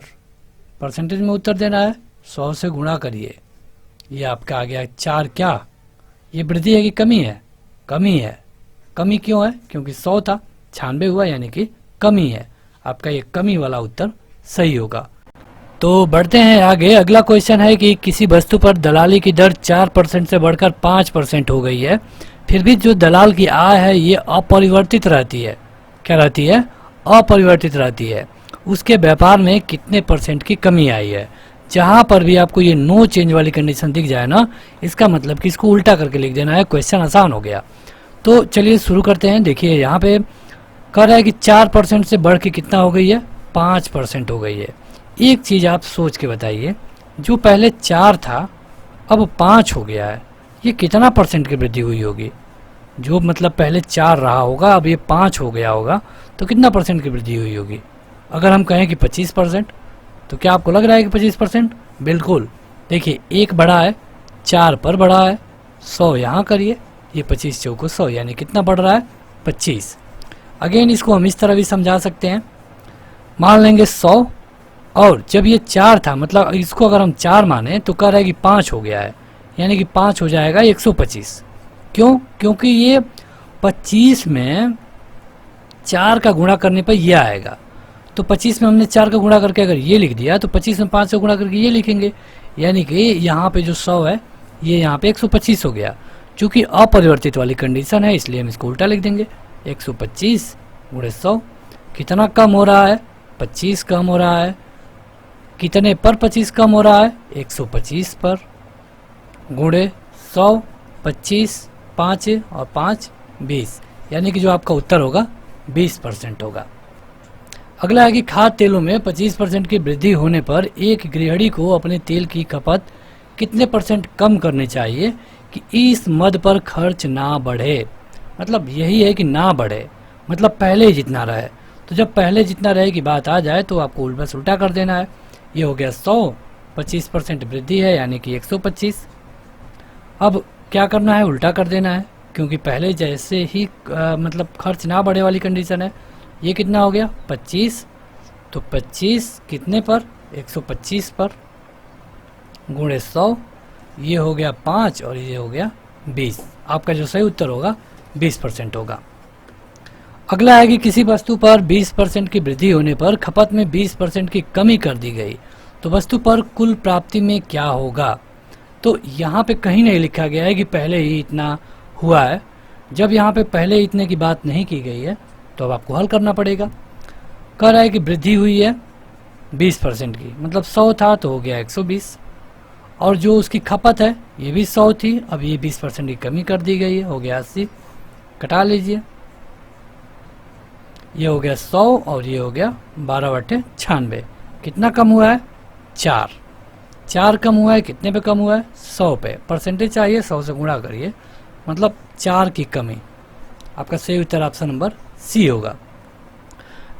परसेंटेज में उत्तर देना है, 100 से गुणा करिए। ये आपका आ गया 4। क्या ये वृद्धि है कि कमी है? कमी है। कमी क्यों है? क्योंकि 100 था, 96 हुआ, यानी कि कमी है। आपका ये कमी वाला उत्तर सही होगा। तो बढ़ते हैं आगे। अगला क्वेश्चन है कि किसी वस्तु पर दलाली की दर 4% से बढ़कर 5% हो गई है, फिर भी जो दलाल की आय है ये अपरिवर्तित रहती है। क्या रहती है? अपरिवर्तित रहती है। उसके व्यापार में कितने % की कमी आई है? जहां पर भी आपको ये नो चेंज वाली कंडीशन दिख जाए ना, इसका मतलब कि इसको उल्टा करके लिख देना है। क्वेश्चन आसान हो गया। तो चलिए शुरू करते हैं। देखिए यहाँ पे कह रहा है कि 4% से बढ़ के कितना हो गई है? 5% हो गई है। एक चीज़ आप सोच के बताइए, जो पहले 4 था अब 5 हो गया है, ये कितना परसेंट की वृद्धि हुई होगी? जो मतलब पहले 4 रहा होगा, अब ये 5 हो गया होगा, तो कितना परसेंट की वृद्धि हुई होगी? अगर हम कहें कि 25%, तो क्या आपको लग रहा है कि 25%? बिल्कुल। देखिए, 1 बढ़ा है, 4 पर बढ़ा है, 100 यहाँ करिए, ये 25 चौको 100, यानी कितना बढ़ रहा है? 25। अगेन इसको हम इस तरह भी समझा सकते हैं, मान लेंगे 100, और जब ये 4 था, मतलब इसको अगर हम 4 माने तो कह रहा है कि 5 हो गया है, यानी कि 5 हो जाएगा 125। क्यों? क्योंकि ये 25 में 4 का गुणा करने पर ये आएगा। तो 25 में हमने 4 का गुणा करके अगर ये लिख दिया, तो 25 में 5 का गुणा करके ये लिखेंगे, यानी कि यहाँ पे जो 100 है ये यहाँ पे 125 हो गया। चूँकि अपरिवर्तित वाली कंडीशन है, इसलिए हम इसको उल्टा लिख देंगे। 125 गुणे 100 कितना कम हो रहा है? 25 कम हो रहा है। कितने पर 25 कम हो रहा है? 125 पर, गुणे 100, 25, 5 और 5 20, यानी कि जो आपका उत्तर होगा 20% होगा। अगला है कि खाद्य तेलों में 25% की वृद्धि होने पर एक गृहिणी को अपने तेल की खपत कितने % कम करनी चाहिए कि इस मद पर खर्च ना बढ़े? मतलब यही है कि ना बढ़े, मतलब पहले जितना रहे। तो जब पहले जितना रहे की बात आ जाए तो आपको बस उल्टा कर देना है। ये हो गया 100, 25% वृद्धि है यानी कि 125। अब क्या करना है? उल्टा कर देना है, क्योंकि पहले जैसे ही मतलब खर्च ना बढ़े वाली कंडीशन है। ये कितना हो गया? 25। तो 25 कितने पर? 125 पर, गुणे 100, ये हो गया 5 और ये हो गया 20। आपका जो सही उत्तर होगा 20% होगा। अगला है कि किसी वस्तु पर 20% की वृद्धि होने पर खपत में 20% की कमी कर दी गई, तो वस्तु पर कुल प्राप्ति में क्या होगा? तो यहाँ पे कहीं नहीं लिखा गया है कि पहले ही इतना हुआ है। जब यहाँ पे पहले इतने की बात नहीं की गई है तो अब आपको हल करना पड़ेगा। कह रहा है कि वृद्धि हुई है 20% की, मतलब 100 था तो हो गया 120, और जो उसकी खपत है ये भी 100 थी, अब ये 20% की कमी कर दी गई है, हो गया 80। कटा लीजिए, ये हो गया 100 और ये हो गया 12/96। कितना कम हुआ है? 4 कम हुआ है। कितने पे कम हुआ है? 100 पे। परसेंटेज चाहिए, 100 से गुणा करिए, मतलब 4 की कमी। आपका सही उत्तर ऑप्शन नंबर सी होगा।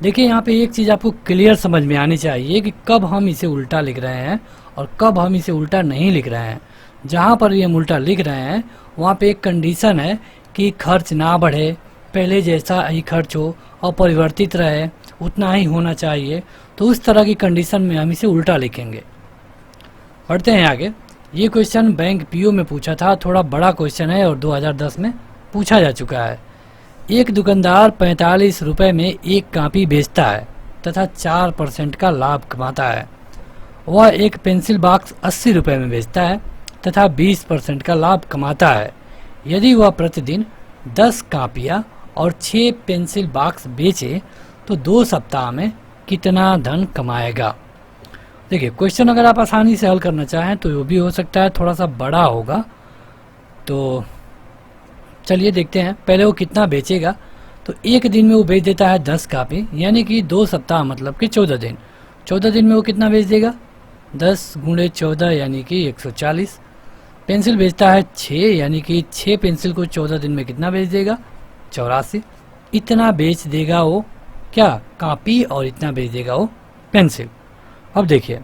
देखिए, यहाँ पे एक चीज़ आपको क्लियर समझ में आनी चाहिए कि कब हम इसे उल्टा लिख रहे हैं और कब हम इसे उल्टा नहीं लिख रहे हैं। जहाँ पर ये हम उल्टा लिख रहे हैं वहाँ पे एक कंडीशन है कि खर्च ना बढ़े, पहले जैसा ही खर्च हो और परिवर्तित रहे, उतना ही होना चाहिए। तो उस तरह की कंडीशन में हम इसे उल्टा लिखेंगे। बढ़ते हैं आगे। ये क्वेश्चन बैंक पीओ में पूछा था, थोड़ा बड़ा क्वेश्चन है और 2010 में पूछा जा चुका है। एक दुकानदार 45 रुपये में एक कापी बेचता है तथा 4% का लाभ कमाता है। वह एक पेंसिल बॉक्स 80 रुपये में बेचता है तथा 20% का लाभ कमाता है। यदि वह प्रतिदिन 10 कापियाँ और 6 पेंसिल बॉक्स बेचे तो 2 सप्ताह में कितना धन कमाएगा? देखिए, क्वेश्चन अगर आप आसानी से हल करना चाहें तो वो भी हो सकता है, थोड़ा सा बड़ा होगा। तो चलिए देखते हैं, पहले वो कितना बेचेगा। तो एक दिन में वो बेच देता है 10 कापी, यानी कि 2 सप्ताह मतलब कि 14 दिन। 14 दिन में वो कितना बेच देगा? 10 गुणे 14 यानी कि 140। पेंसिल बेचता है 6, यानी कि 6 पेंसिल को 14 दिन में कितना बेच देगा? 84। इतना बेच देगा वो क्या? कापी, और इतना बेच देगा वो पेंसिल। अब देखिए,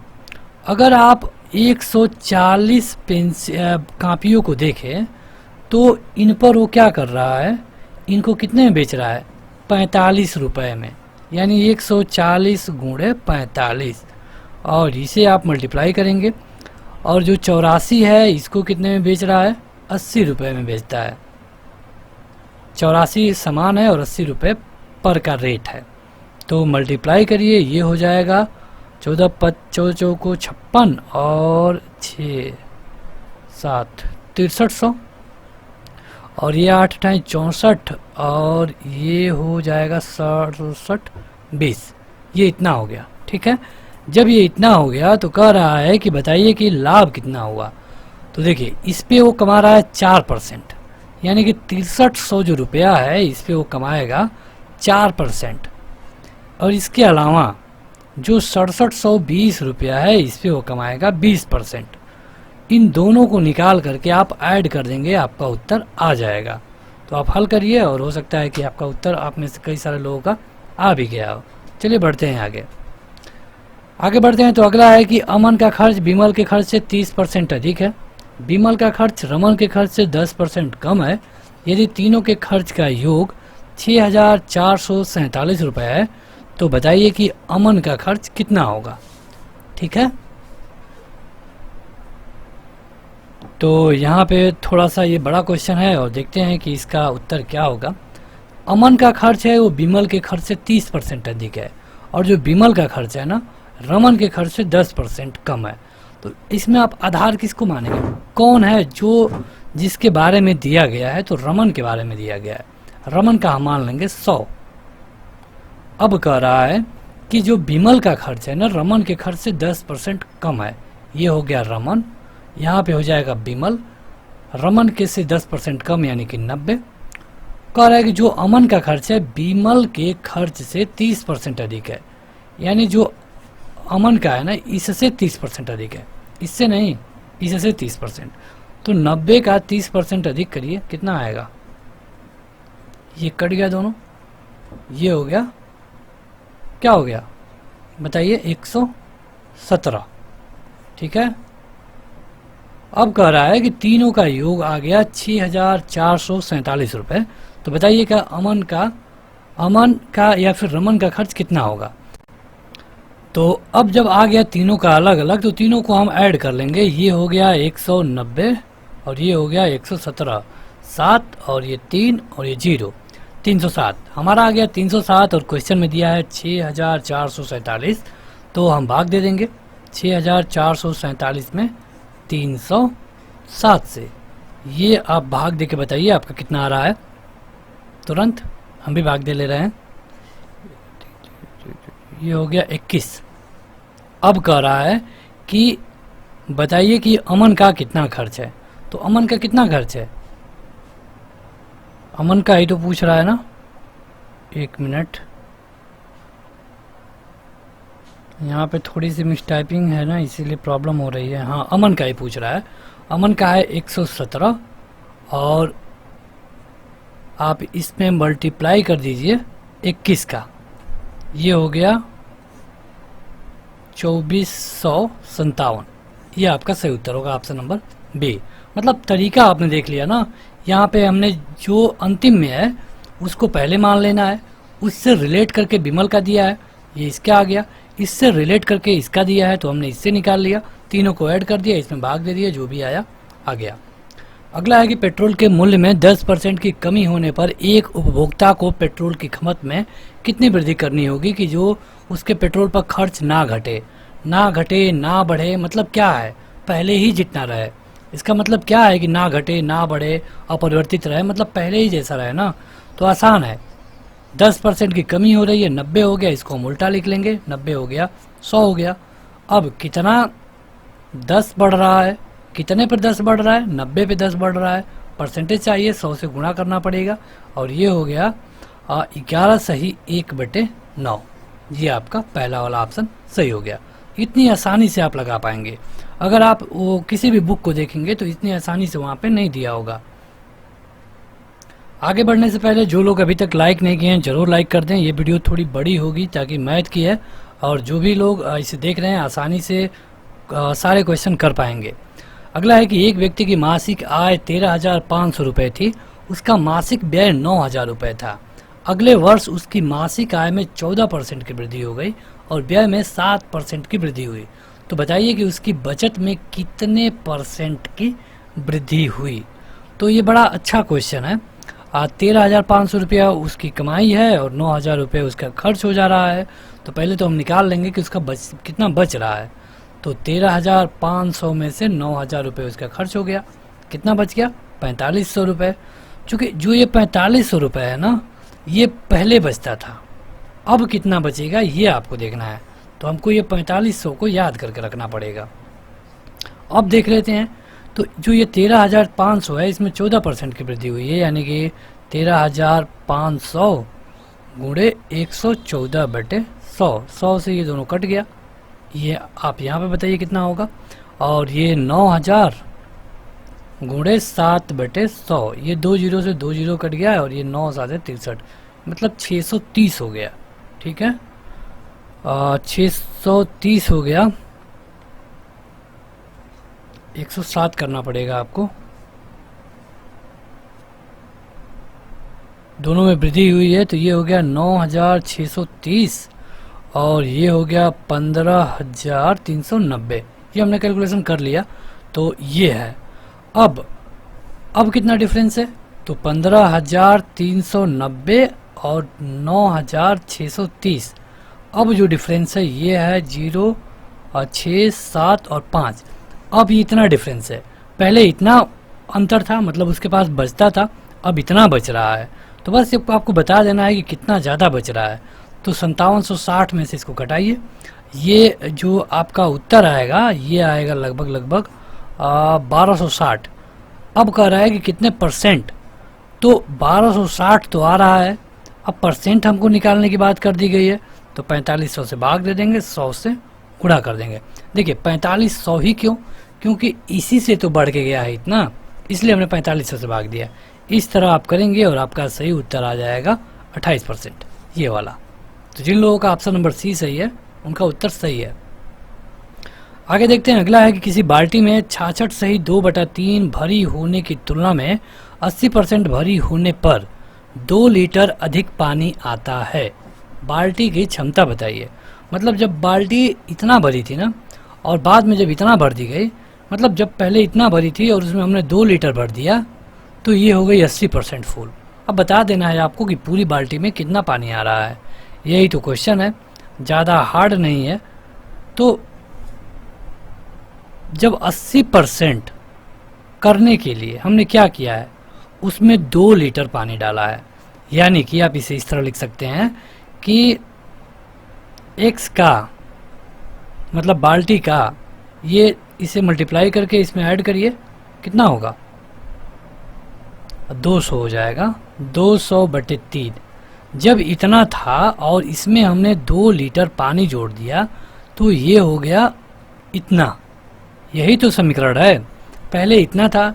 अगर आप 140 कापियों को देखें तो इन पर वो क्या कर रहा है? इनको कितने में बेच रहा है? 45 रुपये में, यानी 140 गुणे 45, और इसे आप मल्टीप्लाई करेंगे। और जो 84 है इसको कितने में बेच रहा है? 80 रुपये में बेचता है। 84 समान है और 80 रुपये पर का रेट है। तो मल्टीप्लाई करिए, ये हो जाएगा 14 54 को 56 और 6 7 6300, और ये 8 × 64 और ये हो जाएगा 67 20। ये इतना हो गया, ठीक है। जब ये इतना हो गया तो कह रहा है कि बताइए कि लाभ कितना हुआ। तो देखिए, इस पे वो कमा रहा है 4%, यानी कि 6300 जो रुपया है इस पे वो कमाएगा 4%। और इसके अलावा जो 6720 रुपया है इस पे वो कमाएगा 20%। इन दोनों को निकाल करके आप ऐड कर देंगे, आपका उत्तर आ जाएगा। तो आप हल करिए और हो सकता है कि आपका उत्तर आप में से कई सारे लोगों का आ भी गया हो। चलिए बढ़ते हैं आगे बढ़ते हैं। तो अगला है कि अमन का खर्च बिमल के खर्च से 30% अधिक है, बिमल का खर्च रमन के खर्च से 10% कम है। यदि तीनों के खर्च का योग 6,447 रुपये है तो बताइए कि अमन का खर्च कितना होगा। ठीक है, तो यहाँ पे थोड़ा सा ये बड़ा क्वेश्चन है और देखते हैं कि इसका उत्तर क्या होगा। अमन का खर्च है वो बिमल के खर्च से 30% अधिक है, और जो बिमल का खर्च है ना रमन के खर्च से 10% कम है। तो इसमें आप आधार किसको मानेंगे, कौन है जो जिसके बारे में दिया गया है, तो रमन के बारे में दिया गया है, रमन का हम मान लेंगे 100। अब कह रहा है कि जो बिमल का खर्च है ना रमन के खर्च से 10% कम है, ये हो गया रमन, यहाँ पे हो जाएगा बिमल, रमन के से 10% कम यानी कि 90। कह रहा है कि जो अमन का खर्च है बिमल के खर्च से 30% अधिक है, यानी जो अमन का है ना इससे 30% अधिक है, इससे नहीं, इससे 30%। तो 90 का 30% अधिक करिए, कितना आएगा, ये कट गया दोनों, ये हो गया, क्या हो गया बताइए, 117। ठीक है, अब कह रहा है कि तीनों का योग आ गया 6,447 रुपये। तो बताइए क्या अमन का या फिर रमन का खर्च कितना होगा। तो अब जब आ गया तीनों का अलग अलग, तो तीनों को हम ऐड कर लेंगे, ये हो गया 190 और ये हो गया 117, 7 और ये 3 और ये 0, 307 हमारा आ गया 307, और क्वेश्चन में दिया है 6,447, तो हम भाग दे देंगे 6,447 में 307 से। ये आप भाग दे के बताइए आपका कितना आ रहा है, तुरंत हम भी भाग दे ले रहे हैं, ये हो गया 21। अब कह रहा है कि बताइए कि अमन का कितना खर्च है। तो अमन का कितना खर्च है, अमन का ही तो पूछ रहा है ना, एक मिनट, यहाँ पे थोड़ी सी मिसटाइपिंग है ना इसीलिए प्रॉब्लम हो रही है। हाँ, अमन का ही पूछ रहा है, अमन का है 117 और आप इसमें मल्टीप्लाई कर दीजिए 21 का, ये हो गया 2457। ये आपका सही उत्तर होगा, ऑप्शन नंबर बी। मतलब तरीका आपने देख लिया ना, यहाँ पे हमने जो अंतिम में है उसको पहले मान लेना है, उससे रिलेट करके बिमल का दिया है, ये इसका आ गया, इससे रिलेट करके इसका दिया है तो हमने इससे निकाल लिया, तीनों को ऐड कर दिया, इसमें भाग दे दिया, जो भी आया आ गया। अगला है कि पेट्रोल के मूल्य में 10% की कमी होने पर एक उपभोक्ता को पेट्रोल की खपत में कितनी वृद्धि करनी होगी कि जो उसके पेट्रोल पर खर्च ना घटे ना बढ़े। मतलब क्या है, पहले ही जितना रहे, इसका मतलब क्या है कि ना घटे ना बढ़े, अपरिवर्तित रहे, मतलब पहले ही जैसा रहे ना। तो आसान है, 10% की कमी हो रही है, 90 हो गया, इसको हम उल्टा लिख लेंगे, 90 हो गया 100 हो गया। अब कितना 10 बढ़ रहा है, कितने पर 10 बढ़ रहा है, 90 पे 10 बढ़ रहा है, परसेंटेज चाहिए, 100 से गुणा करना पड़ेगा, और ये हो गया 11 सही 1/9। ये आपका पहला वाला ऑप्शन सही हो गया। इतनी आसानी से आप लगा पाएंगे, अगर आप वो किसी भी बुक को देखेंगे तो इतनी आसानी से वहाँ पे नहीं दिया होगा। आगे बढ़ने से पहले जो लोग अभी तक लाइक नहीं किए हैं ज़रूर लाइक कर दें, ये वीडियो थोड़ी बड़ी होगी ताकि मैथ की है, और जो भी लोग इसे देख रहे हैं आसानी से सारे क्वेश्चन कर पाएंगे। अगला है कि एक व्यक्ति की मासिक आय 13,500 रुपये थी, उसका मासिक व्यय 9,000 रुपये था। अगले वर्ष उसकी मासिक आय में 14% की वृद्धि हो गई और व्यय में 7% की वृद्धि हुई। तो बताइए कि उसकी बचत में कितने परसेंट की वृद्धि हुई। तो ये बड़ा अच्छा क्वेश्चन है। 13,500 रुपया उसकी कमाई है और 9,000 रुपये उसका खर्च हो जा रहा है। तो पहले तो हम निकाल लेंगे कि उसका कितना बच रहा है। तो 13,500 में से 9,000 रुपये उसका खर्च हो गया, कितना बच गया 4,500 रुपये। चूँकि जो ये 4,500 रुपये है ना, ये पहले बचता था, अब कितना बचेगा ये आपको देखना है। तो हमको ये 4,500 को याद करके रखना पड़ेगा। अब देख लेते हैं, तो जो ये 13,500 है इसमें 14% की वृद्धि हुई है, यानी कि 13,500 गुणे 114/100, 100 से ये दोनों कट गया, ये आप यहाँ पे बताइए कितना होगा। और ये 9000 गुणे 7/100, ये 2 जीरो से 2 जीरो कट गया और ये 9 7 63, मतलब 630 हो गया। ठीक है, 630 हो गया, 107 करना पड़ेगा आपको। दोनों में वृद्धि हुई है तो ये हो गया 9630 और ये हो गया 15390। ये हमने कैलकुलेशन कर लिया तो ये है। अब कितना डिफरेंस है, तो 15390 और 9630। अब जो डिफरेंस है ये है 0 और 6 7 और 5। अब ये इतना डिफरेंस है, पहले इतना अंतर था, मतलब उसके पास बचता था, अब इतना बच रहा है। तो बस आपको बता देना है कि कितना ज़्यादा बच रहा है। तो 5760 में से इसको घटाइए, ये जो आपका उत्तर आएगा ये आएगा लगभग 1260। अब कह रहा है कि कितने परसेंट, तो 1260 तो आ रहा है, अब परसेंट हमको निकालने की बात कर दी गई है तो 4500 से भाग दे देंगे, 100 से गुणा कर देंगे। देखिए 4500 ही क्यों, क्योंकि इसी से तो बढ़ के गया है इतना, इसलिए हमने 4500 से भाग दिया। इस तरह आप करेंगे और आपका सही उत्तर आ जाएगा 28%, ये वाला। तो जिन लोगों का ऑप्शन नंबर सी सही है उनका उत्तर सही है। आगे देखते हैं, अगला है कि किसी बाल्टी में 66 सही 2/3 भरी होने की तुलना में 80% भरी होने पर 2 लीटर अधिक पानी आता है। बाल्टी की क्षमता बताइए। मतलब जब बाल्टी इतना भरी थी ना और बाद में जब इतना भर दी गई, मतलब जब पहले इतना भरी थी और उसमें हमने 2 लीटर भर दिया तो ये हो गई 80% फुल। अब बता देना है आपको कि पूरी बाल्टी में कितना पानी आ रहा है, यही तो क्वेश्चन है, ज़्यादा हार्ड नहीं है। तो जब 80% करने के लिए हमने क्या किया है, उसमें 2 लीटर पानी डाला है, यानी कि आप इसे इस तरह लिख सकते हैं कि x का मतलब बाल्टी का, ये इसे मल्टीप्लाई करके इसमें ऐड करिए, कितना होगा 200 हो जाएगा, 200/3। जब इतना था और इसमें हमने 2 लीटर पानी जोड़ दिया तो ये हो गया इतना, यही तो समीकरण है। पहले इतना था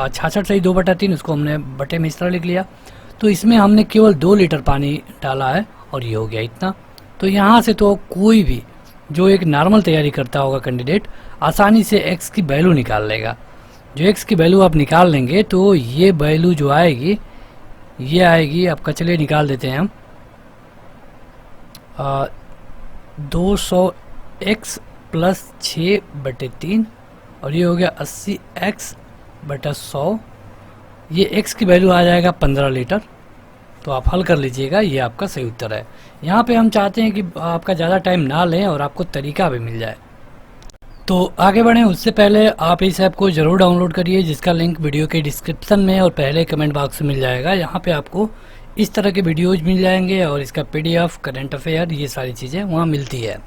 66 सही 2/3, उसको हमने बटे में इस तरह लिख लिया, तो इसमें हमने केवल 2 लीटर पानी डाला है और ये हो गया इतना। तो यहाँ से तो कोई भी जो एक नॉर्मल तैयारी करता होगा कैंडिडेट आसानी से x की वैल्यू निकाल लेगा। जो x की वैल्यू आप निकाल लेंगे तो ये वैल्यू जो आएगी ये आएगी आपका, चलिए निकाल देते हैं हम, 200x + 6/3 और ये हो गया 80x/100। ये x की वैल्यू आ जाएगा 15 लीटर। तो आप हल कर लीजिएगा, ये आपका सही उत्तर है। यहाँ पे हम चाहते हैं कि आपका ज़्यादा टाइम ना लें और आपको तरीका भी मिल जाए। तो आगे बढ़ें उससे पहले आप इस ऐप को ज़रूर डाउनलोड करिए, जिसका लिंक वीडियो के डिस्क्रिप्शन में और पहले कमेंट बॉक्स में मिल जाएगा। यहाँ पे आपको इस तरह के वीडियोज़ मिल जाएंगे और इसका PDF, करंट अफेयर, ये सारी चीज़ें वहाँ मिलती है।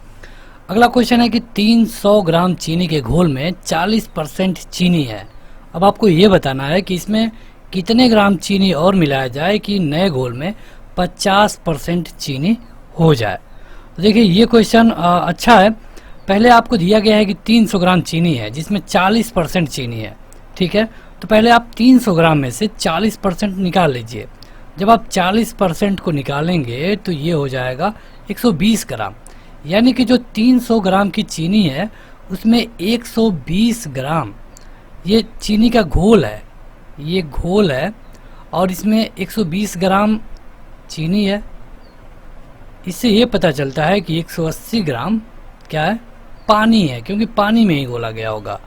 अगला क्वेश्चन है कि 300 ग्राम चीनी के घोल में 40% चीनी है। अब आपको ये बताना है कि इसमें कितने ग्राम चीनी और मिलाया जाए कि नए घोल में 50% चीनी हो जाए। तो देखिए ये क्वेश्चन अच्छा है। पहले आपको दिया गया है कि 300 ग्राम चीनी है जिसमें 40% चीनी है, ठीक है। तो पहले आप 300 ग्राम में से 40% निकाल लीजिए। जब आप 40% को निकालेंगे तो ये हो जाएगा 120 ग्राम, यानी कि जो 300 ग्राम की चीनी है उसमें 120 ग्राम ये चीनी का घोल है, ये घोल है और इसमें 120 ग्राम चीनी है। इससे ये पता चलता है कि 180 ग्राम क्या है, पानी है, क्योंकि पानी में ही घोला गया होगा।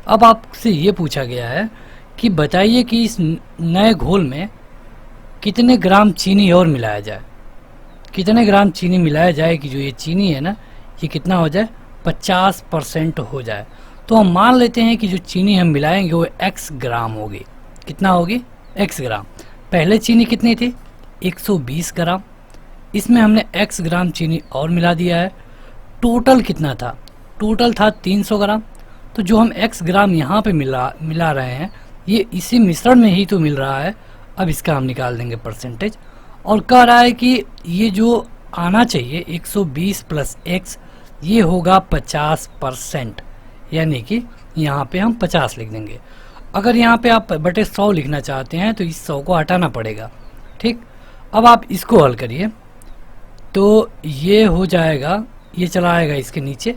अब आपसे ये पूछा गया है कि बताइए कि इस नए घोल में कितने ग्राम चीनी और मिलाया जाए, कितने ग्राम चीनी मिलाया जाए कि जो ये चीनी है ना ये कितना हो जाए, 50% हो जाए। तो हम मान लेते हैं कि जो चीनी हम मिलाएंगे वो x ग्राम होगी। कितना होगी, x ग्राम। पहले चीनी कितनी थी, 120 ग्राम, इसमें हमने x ग्राम चीनी और मिला दिया है। टोटल कितना था, टोटल था 300 ग्राम। तो जो हम x ग्राम यहाँ पे मिला रहे हैं ये इसी मिश्रण में ही तो मिल रहा है। अब इसका हम निकाल देंगे परसेंटेज और कह रहा है कि ये जो आना चाहिए 120 + x ये होगा 50%। यानी कि यहाँ पे हम 50 लिख देंगे। अगर यहाँ पे आप बटे 100 लिखना चाहते हैं तो इस 100 को हटाना पड़ेगा। ठीक, अब आप इसको हल करिए तो ये हो जाएगा, ये चला आएगा इसके नीचे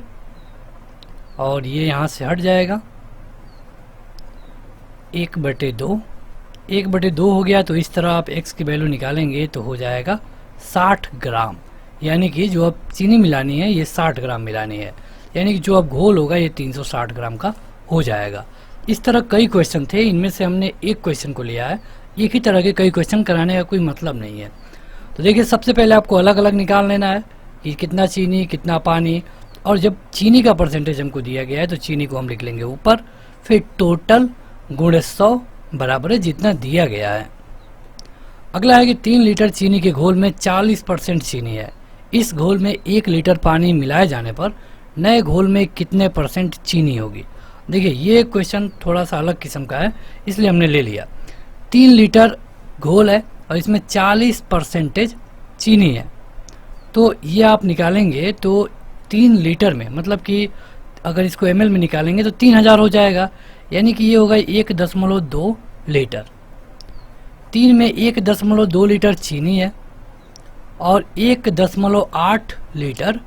और ये यहाँ से हट जाएगा। 1/2, 1/2 हो गया। तो इस तरह आप x की वैल्यू निकालेंगे तो हो जाएगा 60 ग्राम। यानी कि जो अब चीनी मिलानी है ये 60 ग्राम मिलानी है, यानी कि जो अब घोल होगा ये 360 ग्राम का हो जाएगा। इस तरह कई क्वेश्चन थे, इनमें से हमने एक क्वेश्चन को लिया है। एक ही तरह के कई क्वेश्चन कराने का कोई मतलब नहीं है। तो देखिए, सबसे पहले आपको अलग अलग निकाल लेना है कि कितना चीनी कितना पानी, और जब चीनी का परसेंटेज हमको दिया गया है तो चीनी को हम लिख लेंगे ऊपर, फिर टोटल गुणे 100 बराबर है जितना दिया गया है। अगला है कि 3 लीटर चीनी के घोल में 40% चीनी है। इस घोल में 1 लीटर पानी मिलाए जाने पर नए घोल में कितने परसेंट चीनी होगी। देखिए, ये क्वेश्चन थोड़ा सा अलग किस्म का है, इसलिए हमने ले लिया। 3 लीटर घोल है और इसमें 40% चीनी है, तो ये आप निकालेंगे तो 3 लीटर में, मतलब कि अगर इसको ml में निकालेंगे तो 3000 हो जाएगा। यानी कि ये होगा 1.2 लीटर। 3 में 1.2 लीटर चीनी है और 1.8 लीटर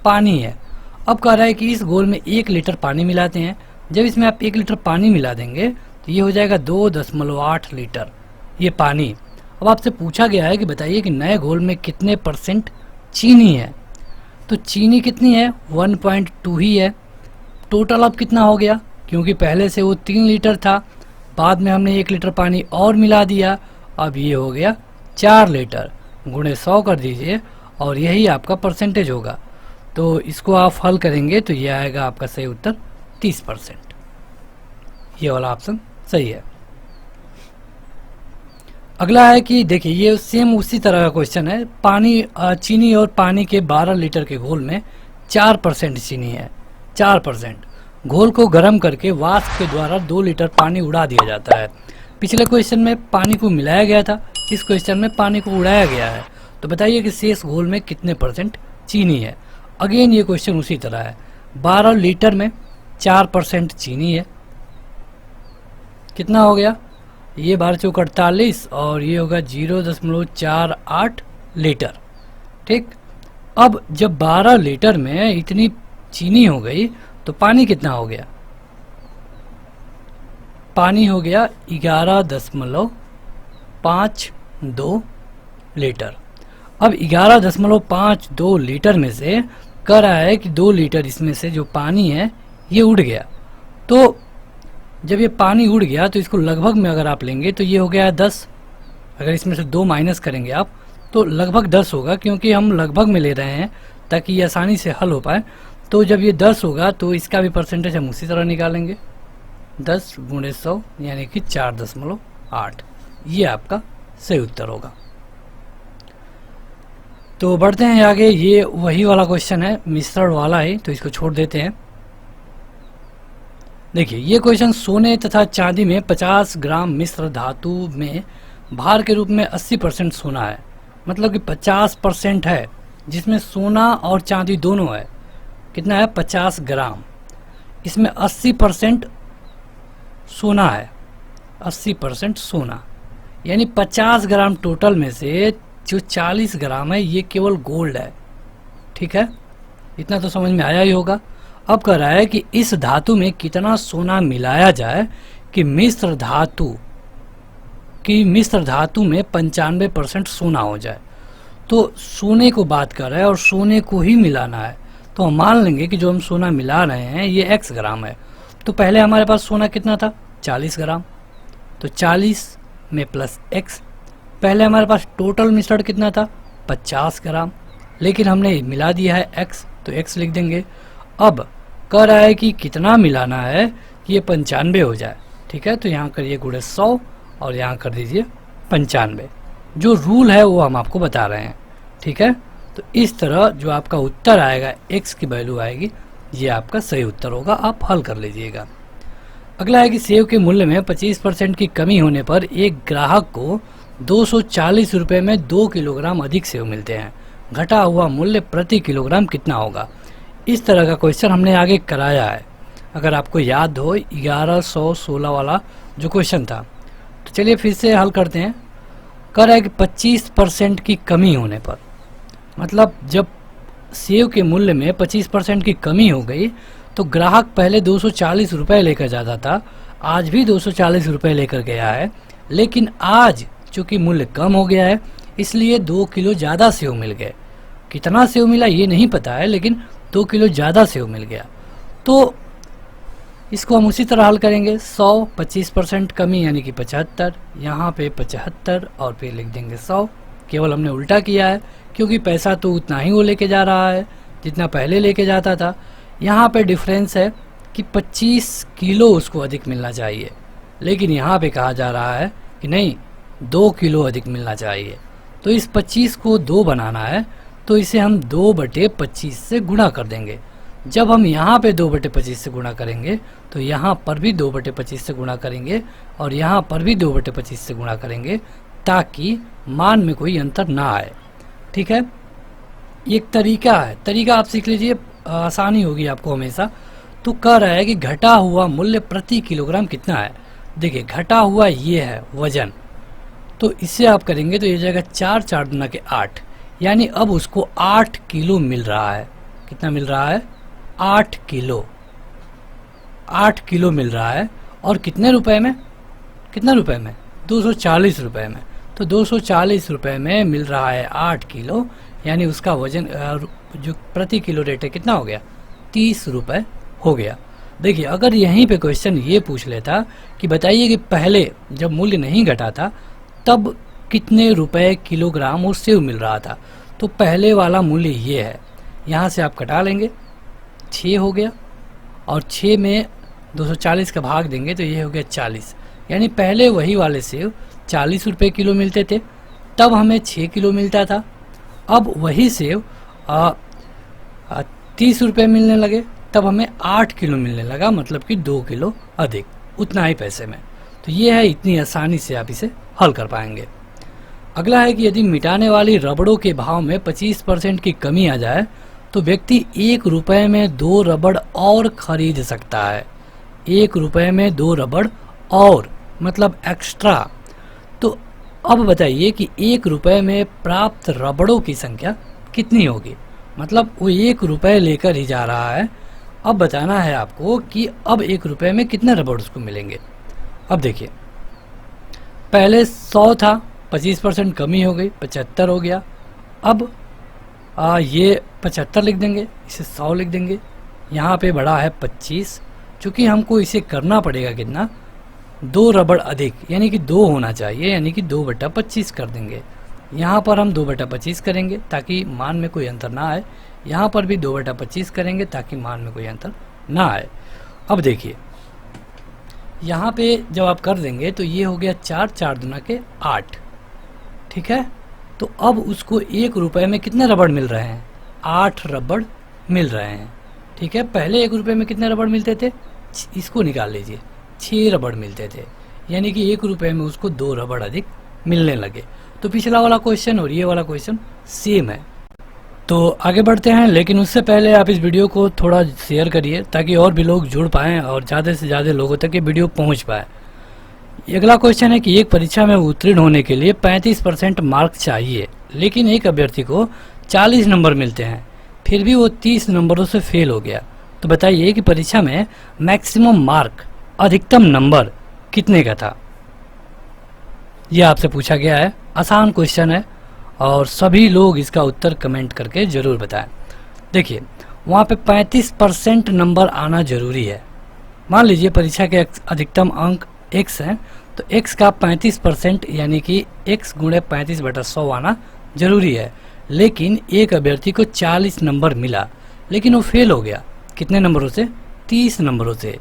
पानी है। अब कह रहा है कि इस घोल में 1 लीटर पानी मिलाते हैं। जब इसमें आप 1 लीटर पानी मिला देंगे तो ये हो जाएगा 2.8 लीटर ये पानी। अब आपसे पूछा गया है कि बताइए कि नए घोल में कितने परसेंट चीनी है। तो चीनी कितनी है, 1.2 ही है। टोटल अब कितना हो गया, क्योंकि पहले से वो 3 लीटर था, बाद में हमने 1 लीटर पानी और मिला दिया, अब ये हो गया 4 लीटर। गुणे 100 कर दीजिए और यही आपका परसेंटेज होगा। तो इसको आप हल करेंगे तो ये आएगा आपका सही उत्तर 30%। ये वाला ऑप्शन सही है। अगला है कि देखिए, ये सेम उसी तरह का क्वेश्चन है। पानी, चीनी और पानी के 12 लीटर के घोल में 4% चीनी है, 4%। घोल को गर्म करके वाष्प के द्वारा 2 लीटर पानी उड़ा दिया जाता है। पिछले क्वेश्चन में पानी को मिलाया गया था, इस क्वेश्चन में पानी को उड़ाया गया है। तो बताइए कि शेष घोल में कितने परसेंट चीनी है। अगेन ये क्वेश्चन उसी तरह है। 12 लीटर में 4% चीनी है, कितना हो गया, ये 12 चौक 48 और ये होगा 0.48 लीटर। ठीक, अब जब 12 लीटर में इतनी चीनी हो गई तो पानी कितना हो गया, पानी हो गया 11.52 लीटर। अब 11.52 लीटर में से कह रहा है कि 2 लीटर इसमें से जो पानी है ये उड़ गया। तो जब ये पानी उड़ गया तो इसको लगभग में अगर आप लेंगे तो ये हो गया 10। अगर इसमें से 2 माइनस करेंगे आप तो लगभग 10 होगा, क्योंकि हम लगभग में ले रहे हैं ताकि ये आसानी से हल हो पाए। तो जब ये 10 होगा तो इसका भी परसेंटेज हम उसी तरह निकालेंगे, 10 गुणे 100 यानी कि 4.8। ये आपका सही उत्तर होगा। तो बढ़ते हैं आगे। ये वही वाला क्वेश्चन है, मिश्रण वाला है, तो इसको छोड़ देते हैं। देखिए, ये क्वेश्चन सोने तथा चांदी में 50 ग्राम मिश्र धातु में भार के रूप में 80% सोना है। मतलब कि 50% है जिसमें सोना और चांदी दोनों है। कितना है, 50 ग्राम। इसमें 80% सोना है, 80% सोना, यानी 50 ग्राम टोटल में से जो 40 ग्राम है ये केवल गोल्ड है। ठीक है, इतना तो समझ में आया ही होगा। अब कह रहा है कि इस धातु में कितना सोना मिलाया जाए कि मिश्र धातु में 95% सोना हो जाए। तो सोने को बात कर रहा है और सोने को ही मिलाना है। तो हम मान लेंगे कि जो हम सोना मिला रहे हैं ये x ग्राम है। तो पहले हमारे पास सोना कितना था, 40 ग्राम। तो 40 में प्लस x। पहले हमारे पास टोटल मिश्रण कितना था, 50 ग्राम, लेकिन हमने मिला दिया है x, तो x लिख देंगे। अब कह रहा है कि कितना मिलाना है कि ये 95 हो जाए। ठीक है, तो यहाँ करिए गुणे 100 और यहाँ कर दीजिए 95। जो रूल है वो हम आपको बता रहे हैं। ठीक है, तो इस तरह जो आपका उत्तर आएगा, x की वैल्यू आएगी, ये आपका सही उत्तर होगा। आप हल कर लीजिएगा। अगला है कि सेब के मूल्य में 25% की कमी होने पर एक ग्राहक को 240 रुपये में 2 किलोग्राम अधिक सेब मिलते हैं। घटा हुआ मूल्य प्रति किलोग्राम कितना होगा। इस तरह का क्वेश्चन हमने आगे कराया है। अगर आपको याद हो 1116 वाला जो क्वेश्चन था। तो चलिए फिर से हल करते हैं। कह रहा है कि 25% की कमी होने पर, मतलब जब सेव के मूल्य में 25% की कमी हो गई तो ग्राहक पहले 240 रुपये लेकर जाता था, आज भी 240 रुपये लेकर गया है, लेकिन आज चूँकि मूल्य कम हो गया है इसलिए 2 किलो ज़्यादा सेव मिल गए। कितना सेव मिला ये नहीं पता है, लेकिन 2 किलो ज़्यादा सेव मिल गया। तो इसको हम उसी तरह हल करेंगे। 100 25% कमी यानी कि 75, यहाँ पे 75 और फिर लिख देंगे 100। केवल हमने उल्टा किया है क्योंकि पैसा तो उतना ही वो लेके जा रहा है जितना पहले लेके जाता था। यहाँ पे डिफरेंस है कि 25 किलो उसको अधिक मिलना चाहिए, लेकिन यहाँ पे कहा जा रहा है कि नहीं 2 किलो अधिक मिलना चाहिए। तो इस 25 को 2 बनाना है तो इसे हम 2/25 से गुणा कर देंगे। जब हम यहाँ पे 2/25 से गुणा करेंगे तो यहाँ पर भी 2/25 से गुणा करेंगे और यहाँ पर भी 2/25 से गुणा करेंगे ताकि मान में कोई अंतर ना आए। ठीक है, एक तरीका है, तरीका आप सीख लीजिए, आसानी होगी आपको हमेशा। तो कह रहा है कि घटा हुआ मूल्य प्रति किलोग्राम कितना है। देखिए घटा हुआ ये है वजन, तो इससे आप करेंगे तो ये जाएगा 4 4 दूना के 8, यानी अब उसको 8 किलो मिल रहा है। कितना मिल रहा है? 8 किलो। 8 किलो मिल रहा है और कितने रुपए में? कितने रुपए में? 240 रुपए में। तो 240 रुपए में मिल रहा है 8 किलो, यानी उसका वजन जो प्रति किलो रेट है कितना हो गया? 30 रुपए हो गया। देखिए अगर यहीं पे क्वेश्चन ये पूछ लेता कि बताइए कि पहले जब मूल्य नहीं घटा था तब कितने रुपए किलोग्राम वो सेव मिल रहा था, तो पहले वाला मूल्य ये है, यहाँ से आप घटा लेंगे 6 हो गया और 6 में 240 का भाग देंगे तो ये हो गया 40, यानी पहले वही वाले सेव 40 रुपये किलो मिलते थे, तब हमें 6 किलो मिलता था। अब वही सेव 30 रुपये मिलने लगे, तब हमें 8 किलो मिलने लगा, मतलब कि 2 किलो अधिक, उतना ही पैसे में। तो ये है, इतनी आसानी से आप इसे हल कर पाएंगे। अगला है कि यदि मिटाने वाली रबड़ों के भाव में 25% की कमी आ जाए तो व्यक्ति 1 रुपये में 2 रबड़ और खरीद सकता है। 1 रुपये में 2 रबड़ और, मतलब एक्स्ट्रा। तो अब बताइए कि 1 रुपये में प्राप्त रबड़ों की संख्या कितनी होगी, मतलब वो 1 रुपये लेकर ही जा रहा है। अब बताना है आपको कि अब 1 रुपये में कितने रबड़ उसको मिलेंगे। अब देखिए पहले 100 था, 25% कमी हो गई, 75 हो गया। अब ये 75 लिख देंगे, इसे 100 लिख देंगे, यहाँ पे बड़ा है 25, चूँकि हमको इसे करना पड़ेगा कितना, 2 रबड़ अधिक, यानी कि 2 होना चाहिए, यानी कि 2/25 कर देंगे। यहाँ पर हम 2/25 करेंगे ताकि मान में कोई अंतर ना आए, यहाँ पर भी 2/25 करेंगे ताकि मान में कोई अंतर ना आए। अब देखिए यहाँ पे जब आप कर देंगे तो ये हो गया 4 4 दूना के 8। ठीक है, तो अब उसको 1 रुपये में कितने रबड़ मिल रहे हैं? 8 रबड़ मिल रहे हैं। ठीक है, पहले 1 रुपये में कितने रबड़ मिलते थे? इसको निकाल लीजिए, 6 रबड़ मिलते थे, यानी कि 1 रुपये में उसको 2 रबड़ अधिक मिलने लगे। तो पिछला वाला क्वेश्चन और ये वाला क्वेश्चन सेम है। तो आगे बढ़ते हैं, लेकिन उससे पहले आप इस वीडियो को थोड़ा शेयर करिए ताकि और भी लोग जुड़ पाएँ और ज़्यादा से ज़्यादा लोगों तक ये वीडियो पहुँच पाए। अगला क्वेश्चन है कि एक परीक्षा में उत्तीर्ण होने के लिए 35% मार्क चाहिए, लेकिन एक अभ्यर्थी को 40 नंबर मिलते हैं, फिर भी वो 30 नंबरों से फेल हो गया। तो बताइए कि परीक्षा में मैक्सिमम मार्क, अधिकतम नंबर कितने का था? यह आपसे पूछा गया है, आसान क्वेश्चन है और सभी लोग इसका उत्तर कमेंट करके ज़रूर बताएं। देखिए वहाँ पे 35% नंबर आना जरूरी है। मान लीजिए परीक्षा के अधिकतम अंक x हैं, तो x का 35% यानी कि x गुणे 35/100 आना जरूरी है। लेकिन एक अभ्यर्थी को 40 नंबर मिला, लेकिन वो फेल हो गया। कितने नंबरों से? 30 नंबरों से।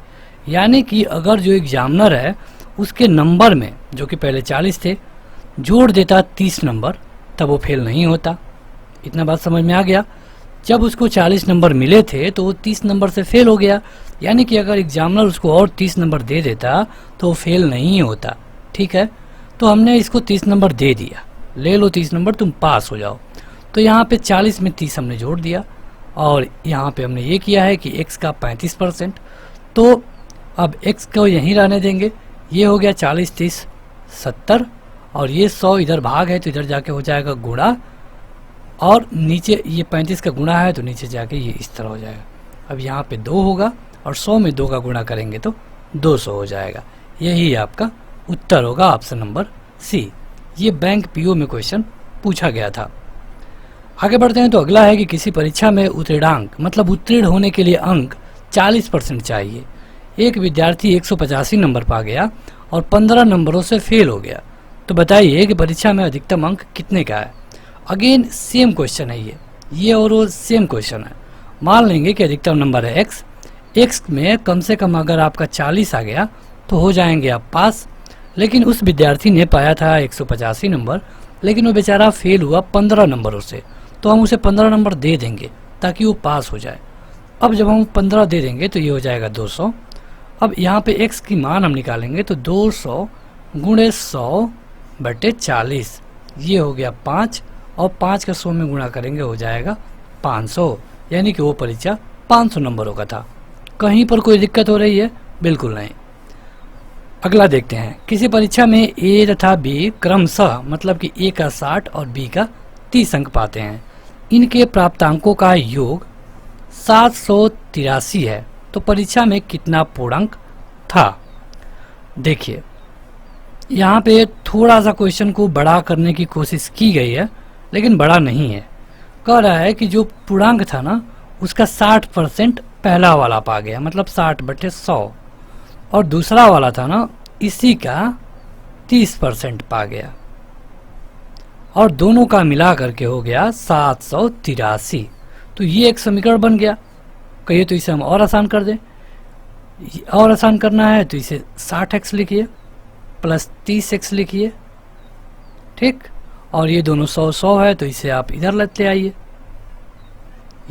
यानी कि अगर जो एग्जामिनर है उसके नंबर में, जो कि पहले 40 थे, जोड़ देता 30 नंबर, तब वो फेल नहीं होता। इतना बात समझ में आ गया? जब उसको 40 नंबर मिले थे तो वो 30 नंबर से फेल हो गया, यानी कि अगर एग्जामिनर उसको और 30 नंबर दे देता तो वो फेल नहीं होता। ठीक है, तो हमने इसको 30 नंबर दे दिया, ले लो 30 नंबर, तुम पास हो जाओ। तो यहाँ पे 40 में 30 हमने जोड़ दिया और यहाँ पे हमने ये किया है कि x का 35%, तो अब x को यहीं रहने देंगे, ये हो गया 40 30 70 और ये 100 इधर भाग है तो इधर जाके हो जाएगा गुणा, और नीचे ये 35 का गुणा है तो नीचे जाके ये इस तरह हो जाएगा। अब यहाँ पे 2 होगा और 100 में 2 का गुणा करेंगे तो 200 हो जाएगा। यही आपका उत्तर होगा ऑप्शन नंबर सी। ये बैंक पीओ में क्वेश्चन पूछा गया था। आगे बढ़ते हैं तो अगला है कि किसी परीक्षा में उत्तीर्णांक मतलब उत्तीर्ण होने के लिए अंक 40% चाहिए। एक विद्यार्थी 185 नंबर पा गया और 15 नंबरों से फेल हो गया, तो बताइए कि परीक्षा में अधिकतम अंक कितने का है। अगेन सेम क्वेश्चन है ये और वो सेम क्वेश्चन है। मान लेंगे कि अधिकतम नंबर है x में कम से कम अगर आपका 40 आ गया तो हो जाएंगे आप पास। लेकिन उस विद्यार्थी ने पाया था 185 नंबर, लेकिन वो बेचारा फेल हुआ 15 नंबरों से, तो हम उसे 15 नंबर दे देंगे ताकि वो पास हो जाए। अब जब हम 15 दे देंगे तो ये हो जाएगा 200। अब यहाँ पे x की मान हम निकालेंगे तो 200 गुणे 100 बटे 40, ये हो गया 5 और 5 का 100 में गुणा करेंगे हो जाएगा 500, यानी कि वो परीक्षा 500 नंबरों का था। कहीं पर कोई दिक्कत हो रही है? बिल्कुल नहीं। अगला देखते हैं, किसी परीक्षा में ए तथा बी क्रमशः मतलब कि ए का 60 और बी का 30 अंक पाते हैं। इनके प्राप्तांकों का योग 783 है, तो परीक्षा में कितना पूर्णांक था। देखिए यहाँ पे थोड़ा सा क्वेश्चन को बड़ा करने की कोशिश की गई है, लेकिन बड़ा नहीं है। कह रहा है कि जो पूर्णांक था ना उसका 60% पहला वाला पा गया, मतलब 60 बटे 100, और दूसरा वाला था ना इसी का 30% पा गया, और दोनों का मिला करके हो गया 783। तो ये एक समीकरण बन गया। कहिए तो इसे हम और आसान कर दें। और आसान करना है तो इसे 60x लिखिए प्लस 30x लिखिए, ठीक। और ये दोनों 100 है तो इसे आप इधर लेते आइए।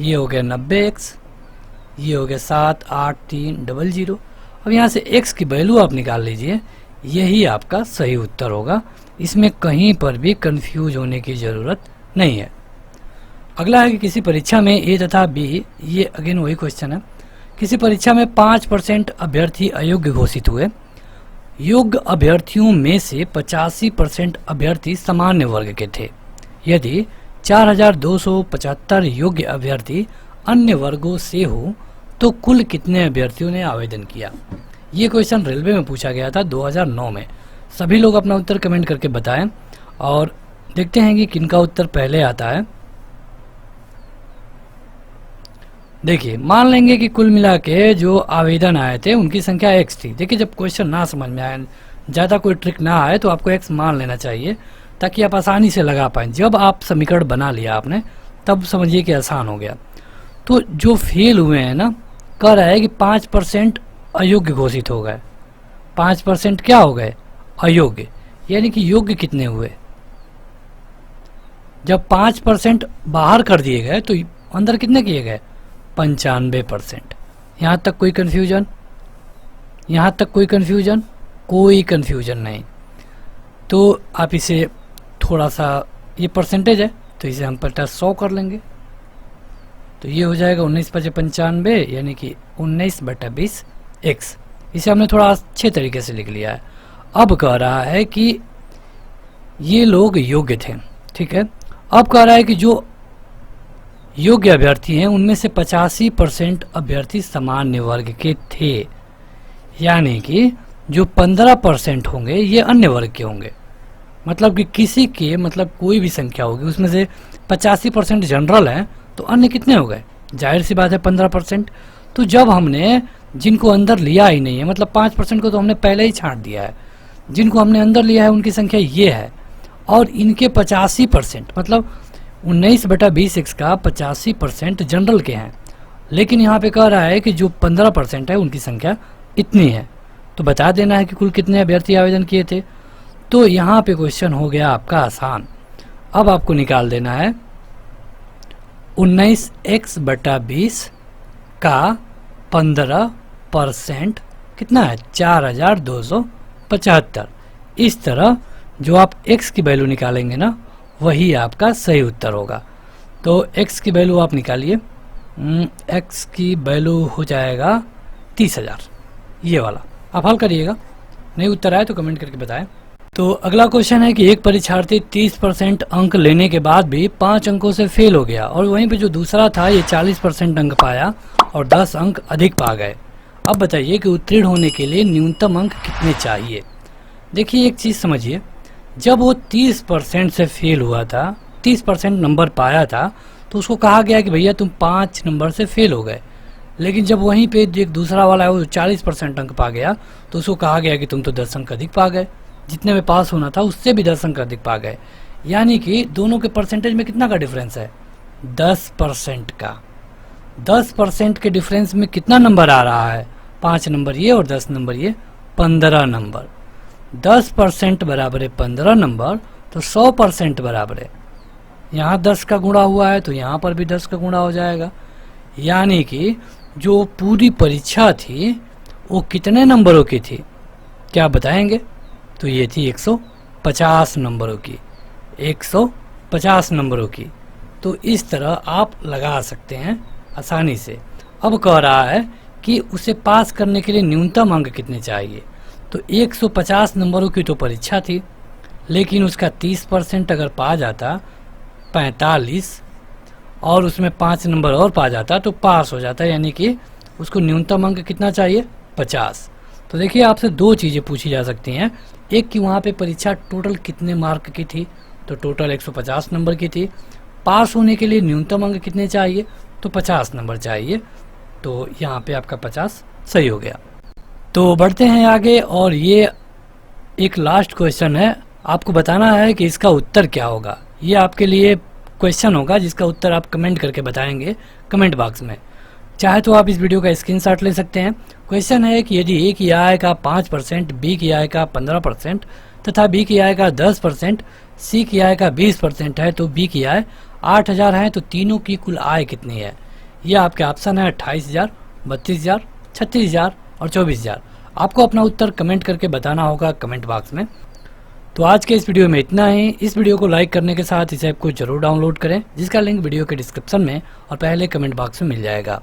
ये हो गया 90x, ये हो गया 78300। अब यहाँ से x की वैल्यू आप निकाल लीजिए, यही आपका सही उत्तर होगा। इसमें कहीं पर भी कंफ्यूज होने की ज़रूरत नहीं है। अगला है कि किसी परीक्षा में ए तथा बी, ये अगेन वही क्वेश्चन है, किसी परीक्षा में 5% अभ्यर्थी अयोग्य घोषित हुए। योग्य अभ्यर्थियों में से 85% अभ्यर्थी सामान्य वर्ग के थे। यदि 4275 योग्य अभ्यर्थी अन्य वर्गों से हो तो कुल कितने अभ्यर्थियों ने आवेदन किया। ये क्वेश्चन रेलवे में पूछा गया था 2009 में। सभी लोग अपना उत्तर कमेंट करके बताएं और देखते हैं कि किनका उत्तर पहले आता है। देखिए मान लेंगे कि कुल मिला के जो आवेदन आए थे उनकी संख्या x थी। देखिए जब क्वेश्चन ना समझ में आए, ज़्यादा कोई ट्रिक ना आए, तो आपको x मान लेना चाहिए ताकि आप आसानी से लगा पाएँ। जब आप समीकरण बना लिया आपने तब समझिए कि आसान हो गया। तो जो फेल हुए हैं ना, कह रहा है कि 5% अयोग्य घोषित हो गए। 5% क्या हो गए? अयोग्य। यानी कि योग्य कितने हुए? जब 5% बाहर कर दिए गए तो अंदर कितने किए गए? 95%। यहाँ तक कोई कन्फ्यूजन? यहाँ तक कोई कन्फ्यूजन? कोई कन्फ्यूजन नहीं। तो आप इसे थोड़ा सा, ये परसेंटेज है तो इसे हम 100 कर लेंगे, तो ये हो जाएगा 19×95 यानी कि 19/20 x। इसे हमने थोड़ा अच्छे तरीके से लिख लिया है। अब कह रहा है कि ये लोग योग्य थे, ठीक है। अब कह रहा है कि जो योग्य अभ्यर्थी हैं उनमें से 85% अभ्यर्थी सामान्य वर्ग के थे, यानी कि जो 15% होंगे ये अन्य वर्ग के होंगे। मतलब कि किसी के, मतलब कोई भी संख्या होगी उसमें से 85% जनरल हैं, तो अन्य कितने हो गए? जाहिर सी बात है 15%। तो जब हमने जिनको अंदर लिया ही नहीं है, मतलब 5% को तो हमने पहले ही छांट दिया है, जिनको हमने अंदर लिया है उनकी संख्या ये है, और इनके 85% मतलब 19/20 का 85% जनरल के हैं। लेकिन यहाँ पे कह रहा है कि जो 15% है उनकी संख्या इतनी है। तो बता देना है कि कुल कितने अभ्यर्थी आवेदन किए थे। तो यहाँ पे क्वेश्चन हो गया आपका आसान। अब आपको निकाल देना है 19x/20 का 15% कितना है? 4275। इस तरह जो आप x की वैल्यू निकालेंगे ना वही आपका सही उत्तर होगा। तो x की वैल्यू आप निकालिए। x की वैल्यू हो जाएगा 30,000। ये वाला। आप हल करिएगा, नहीं उत्तर आए तो कमेंट करके बताएं। तो अगला क्वेश्चन है कि एक परीक्षार्थी 30% अंक लेने के बाद भी 5 अंकों से फेल हो गया और वहीं पे जो दूसरा था ये 40% अंक पाया और 10 अंक अधिक पा गए। अब बताइए कि उत्तीर्ण होने के लिए न्यूनतम अंक कितने चाहिए। देखिए एक चीज़ समझिए, जब वो 30% से फेल हुआ था, 30% नंबर पाया था, तो उसको कहा गया कि भैया तुम 5 नंबर से फेल हो गए। लेकिन जब वहीं पे एक दूसरा वाला है वो 40% अंक पा गया तो उसको कहा गया कि तुम तो 10 अंक अधिक पा गए, जितने में पास होना था उससे भी 10 अंक अधिक पा गए। यानी कि दोनों के परसेंटेज में कितना का डिफरेंस है, 10% का। 10% के डिफरेंस में कितना नंबर आ रहा है, 5 नंबर ये और 10 नंबर ये, 15 नंबर। 10% बराबर है 15 नंबर, तो 100% बराबर है, यहाँ 10 का गुणा हुआ है तो यहाँ पर भी 10 का गुणा हो जाएगा। यानी कि जो पूरी परीक्षा थी वो कितने नंबरों की थी, क्या आप बताएंगे? तो ये थी 150 नंबरों की, 150 नंबरों की। तो इस तरह आप लगा सकते हैं आसानी से। अब कह रहा है कि उसे पास करने के लिए न्यूनतम अंक कितने चाहिए। तो 150 नंबरों की तो परीक्षा थी, लेकिन उसका 30% अगर पा जाता 45 और उसमें 5 नंबर और पा जाता तो पास हो जाता, यानी कि उसको न्यूनतम अंक कितना चाहिए, 50। तो देखिए आपसे दो चीज़ें पूछी जा सकती हैं, एक कि वहाँ पे परीक्षा टोटल कितने मार्क की थी, तो टोटल 150 नंबर की थी। पास होने के लिए न्यूनतम अंक कितने चाहिए, तो 50 नंबर चाहिए। तो यहाँ पे आपका 50 सही हो गया। तो बढ़ते हैं आगे और ये एक लास्ट क्वेश्चन है, आपको बताना है कि इसका उत्तर क्या होगा। ये आपके लिए क्वेश्चन होगा जिसका उत्तर आप कमेंट करके बताएंगे कमेंट बॉक्स में। चाहे तो आप इस वीडियो का स्क्रीनशॉट ले सकते हैं। क्वेश्चन है कि यदि ए की आय का 5%, बी की आय का 15% तथा बी की आय का 10%, सी की आय का 20% है तो बी की आय 8,000 है, तो तीनों की कुल आय कितनी है। यह आपके ऑप्शन है 28,000, 32,000, 36,000 और 24,000। आपको अपना उत्तर कमेंट करके बताना होगा कमेंट बॉक्स में। तो आज के इस वीडियो में इतना ही। इस वीडियो को लाइक करने के साथ इस ऐप को जरूर डाउनलोड करें, जिसका लिंक वीडियो के डिस्क्रिप्शन में और पहले कमेंट बॉक्स में मिल जाएगा।